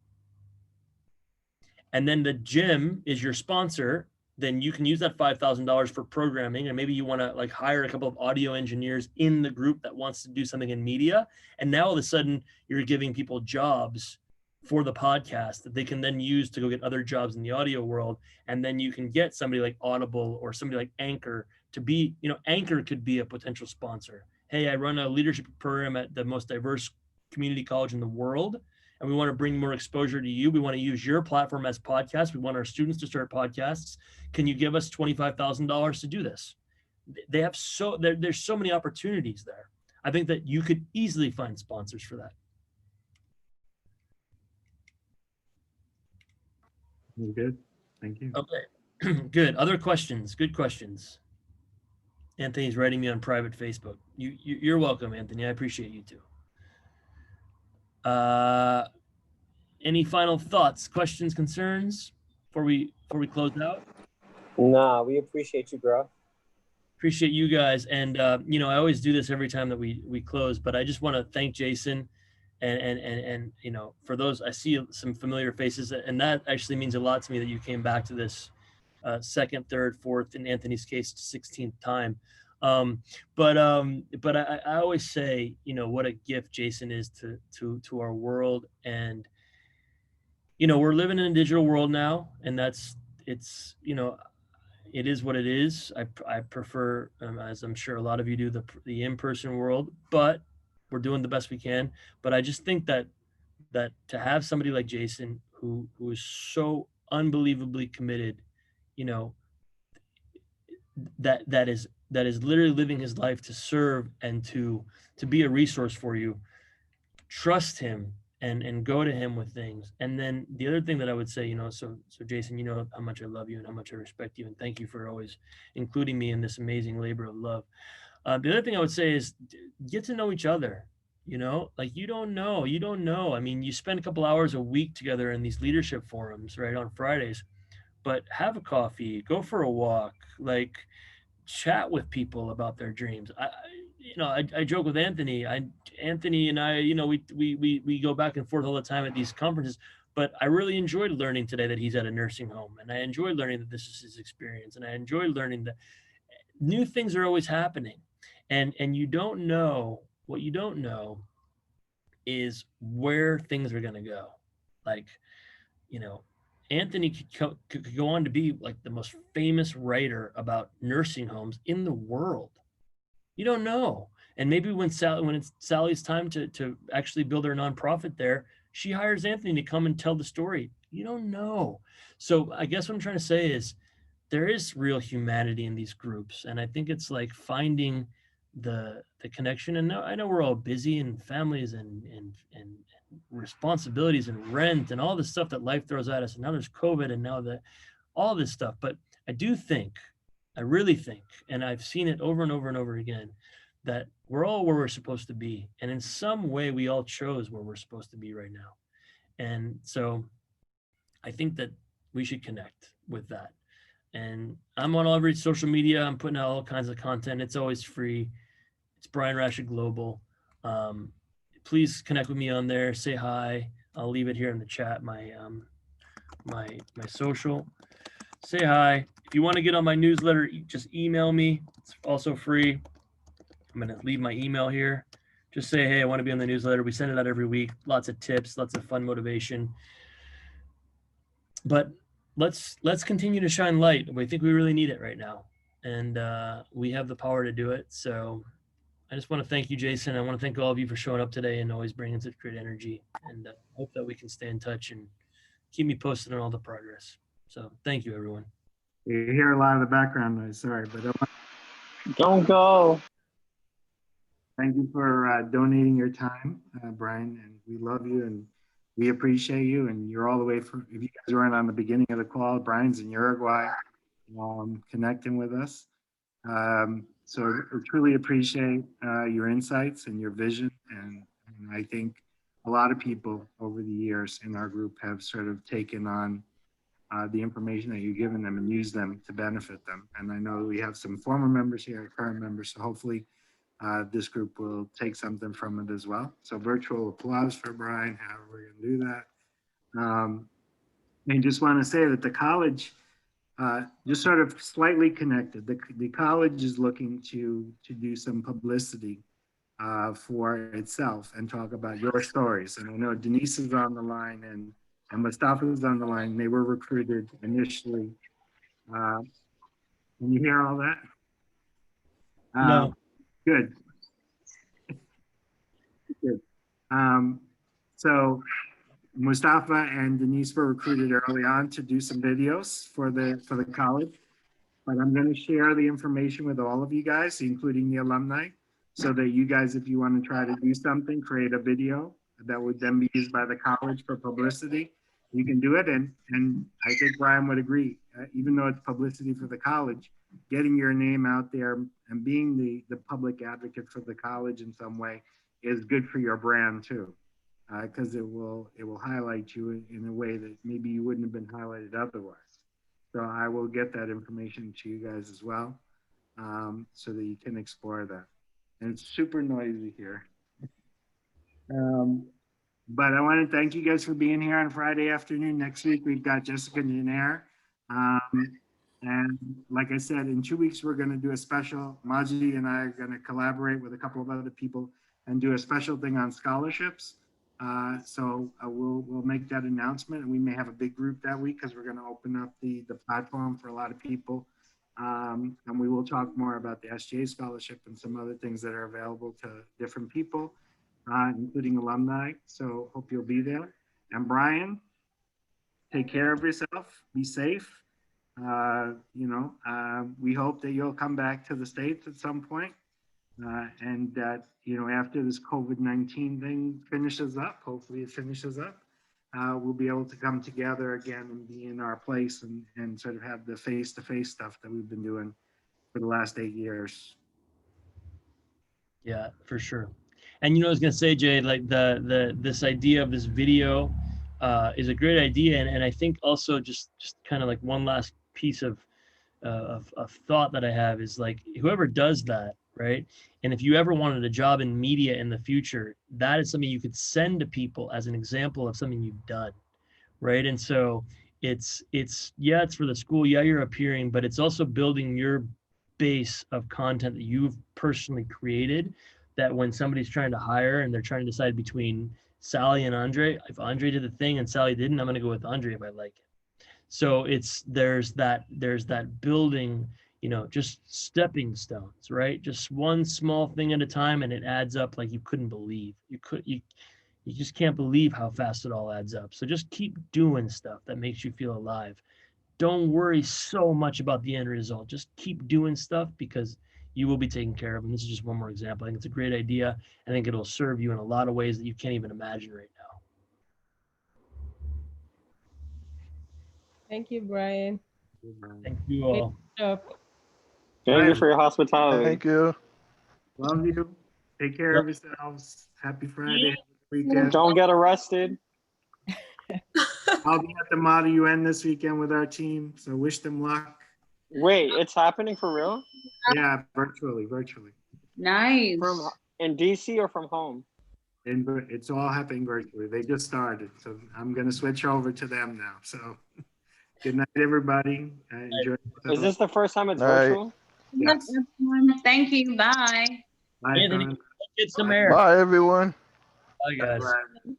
And then the gym is your sponsor. Then you can use that $5,000 for programming, and maybe you want to like hire a couple of audio engineers in the group that wants to do something in media. And now all of a sudden you're giving people jobs for the podcast that they can then use to go get other jobs in the audio world. And then you can get somebody like Audible or somebody like Anchor to be, Anchor could be a potential sponsor. Hey, I run a leadership program at the most diverse community college in the world, and we want to bring more exposure to you. We want to use your platform as podcasts. We want our students to start podcasts. Can you give us $25,000 to do this? They have there's so many opportunities there. I think that you could easily find sponsors for that. Good. Thank you. Okay. Good. Other questions? Good questions. Anthony's writing me on private Facebook. You're welcome, Anthony. I appreciate you too. Any final thoughts, questions, concerns before we close out? Nah, we appreciate you, bro. Appreciate you guys. And I always do this every time that we close, but I just want to thank Jason and for those, I see some familiar faces, and that actually means a lot to me that you came back to this second, third, fourth, in Anthony's case, 16th time. But I always say, what a gift Jason is to our world. And, we're living in a digital world now, and it is what it is. I prefer, as I'm sure a lot of you do, the in-person world, but we're doing the best we can. But I just think that to have somebody like Jason, who is so unbelievably committed, that is that is literally living his life to serve and to be a resource for you, trust him and go to him with things. And then the other thing that I would say, you know, so Jason, you know how much I love you and how much I respect you, and thank you for always including me in this amazing labor of love. The other thing I would say is get to know each other. You know, like you don't know. I mean, you spend a couple hours a week together in these leadership forums, right, on Fridays, but have a coffee, go for a walk, like chat with people about their dreams. I joke with Anthony. Anthony and I, you know, we go back and forth all the time at these conferences. But I really enjoyed learning today that he's at a nursing home, and I enjoyed learning that this is his experience, and I enjoyed learning that new things are always happening, and you don't know what you don't know is where things are going to go. Like, you know, Anthony could go on to be like the most famous writer about nursing homes in the world. You don't know. And maybe when it's Sally's time to actually build her nonprofit there, she hires Anthony to come and tell the story. You don't know. So I guess what I'm trying to say is there is real humanity in these groups. And I think it's like finding the connection. And I know we're all busy and families and responsibilities and rent and all the stuff that life throws at us. And now there's COVID and now all this stuff. But I really think, and I've seen it over and over and over again, that we're all where we're supposed to be. And in some way, we all chose where we're supposed to be right now. And so I think that we should connect with that. And I'm on every social media. I'm putting out all kinds of content. It's always free. It's Brian Rashid Global. Please connect with me on there. Say hi. I'll leave it here in the chat. My social. Say hi. If you want to get on my newsletter, just email me. It's also free. I'm going to leave my email here. Just say, hey, I want to be on the newsletter. We send it out every week. Lots of tips, lots of fun motivation. But let's continue to shine light. I think we really need it right now. And we have the power to do it. So I just want to thank you, Jason. I want to thank all of you for showing up today and always bringing such great energy. And hope that we can stay in touch and keep me posted on all the progress. So thank you, everyone. You hear a lot of the background noise, sorry, but don't go. Thank you for donating your time, Brian, and we love you and we appreciate you. And you're all the way from, if you guys weren't on the beginning of the call, Brian's in Uruguay, connecting with us. So I truly appreciate your insights and your vision. And I think a lot of people over the years in our group have sort of taken on the information that you've given them and used them to benefit them. And I know we have some former members here, current members, so hopefully this group will take something from it as well. So virtual applause for Brian, however we're gonna do that. And just wanna say that the college, just sort of slightly connected, the college is looking to do some publicity for itself and talk about your stories. And I know Denise is on the line and Mustafa is on the line. They were recruited initially. Can you hear all that? No. Good. Good. So Mustafa and Denise were recruited early on to do some videos for the college, but I'm going to share the information with all of you guys, including the alumni, so that you guys, if you want to try to do something, create a video that would then be used by the college for publicity, you can do it. And I think Brian would agree, even though it's publicity for the college, getting your name out there and being the public advocate for the college in some way is good for your brand too, because it will highlight you in a way that maybe you wouldn't have been highlighted otherwise. So I will get that information to you guys as well, so that you can explore that. And it's super noisy here. But I want to thank you guys for being here on Friday afternoon. Next week, we've got Jessica Nair. And like I said, in 2 weeks, we're going to do a special. Maji and I are going to collaborate with a couple of other people and do a special thing on scholarships. So we'll make that announcement, and we may have a big group that week because we're going to open up the platform for a lot of people. And we will talk more about the SGA scholarship and some other things that are available to different people, including alumni. So hope you'll be there. And Brian, take care of yourself, be safe, We hope that you'll come back to the States at some point, and that, after this COVID-19 thing finishes up, hopefully it finishes up, we'll be able to come together again and be in our place and sort of have the face-to-face stuff that we've been doing for the last 8 years. Yeah, for sure. And I was gonna say, Jay, like this idea of this video is a great idea, and I think also just kind of like one last piece of thought that I have is like, whoever does that, right? And if you ever wanted a job in media in the future, that is something you could send to people as an example of something you've done, right? And so it's for the school, you're appearing, but it's also building your base of content that you've personally created, that when somebody's trying to hire and they're trying to decide between Sally and Andre, if Andre did the thing and Sally didn't, I'm going to go with Andre if I like it. So there's that building, just stepping stones, right? Just one small thing at a time, and it adds up like you couldn't believe. You just can't believe how fast it all adds up. So just keep doing stuff that makes you feel alive. Don't worry so much about the end result. Just keep doing stuff, because you will be taken care of. And this is just one more example. I think it's a great idea. I think it'll serve you in a lot of ways that you can't even imagine right now. Thank you, Brian. Thank you all. Thank you for your hospitality. Thank you. Love you. Take care of yourselves. Happy Friday. Weekend. Don't get arrested. I'll be at the Model UN this weekend with our team, so wish them luck. Wait, it's happening for real? Yeah, virtually. Nice. In DC or from home? And it's all happening virtually. They just started, so I'm going to switch over to them now. So good night, everybody. Enjoy. Is this the first time it's Night. virtual? Yes. Thank you. Bye. Bye, Anthony, Tom. get some air. Bye, everyone. Bye, guys.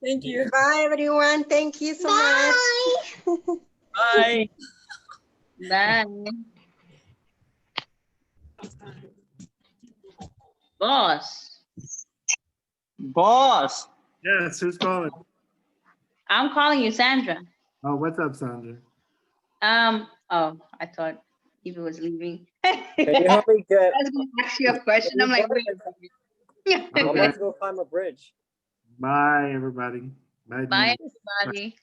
Thank you. Bye, everyone. Thank you so much. Bye. Bye. Boss. Boss. Yes, who's calling? I'm calling you Sandra. Oh, what's up, Sandra? Oh, I thought Eva was leaving. Can you help me get? I was going to ask you a question. I'm like, wait. Okay. Let's go climb a bridge. Bye, everybody. Bye, everybody.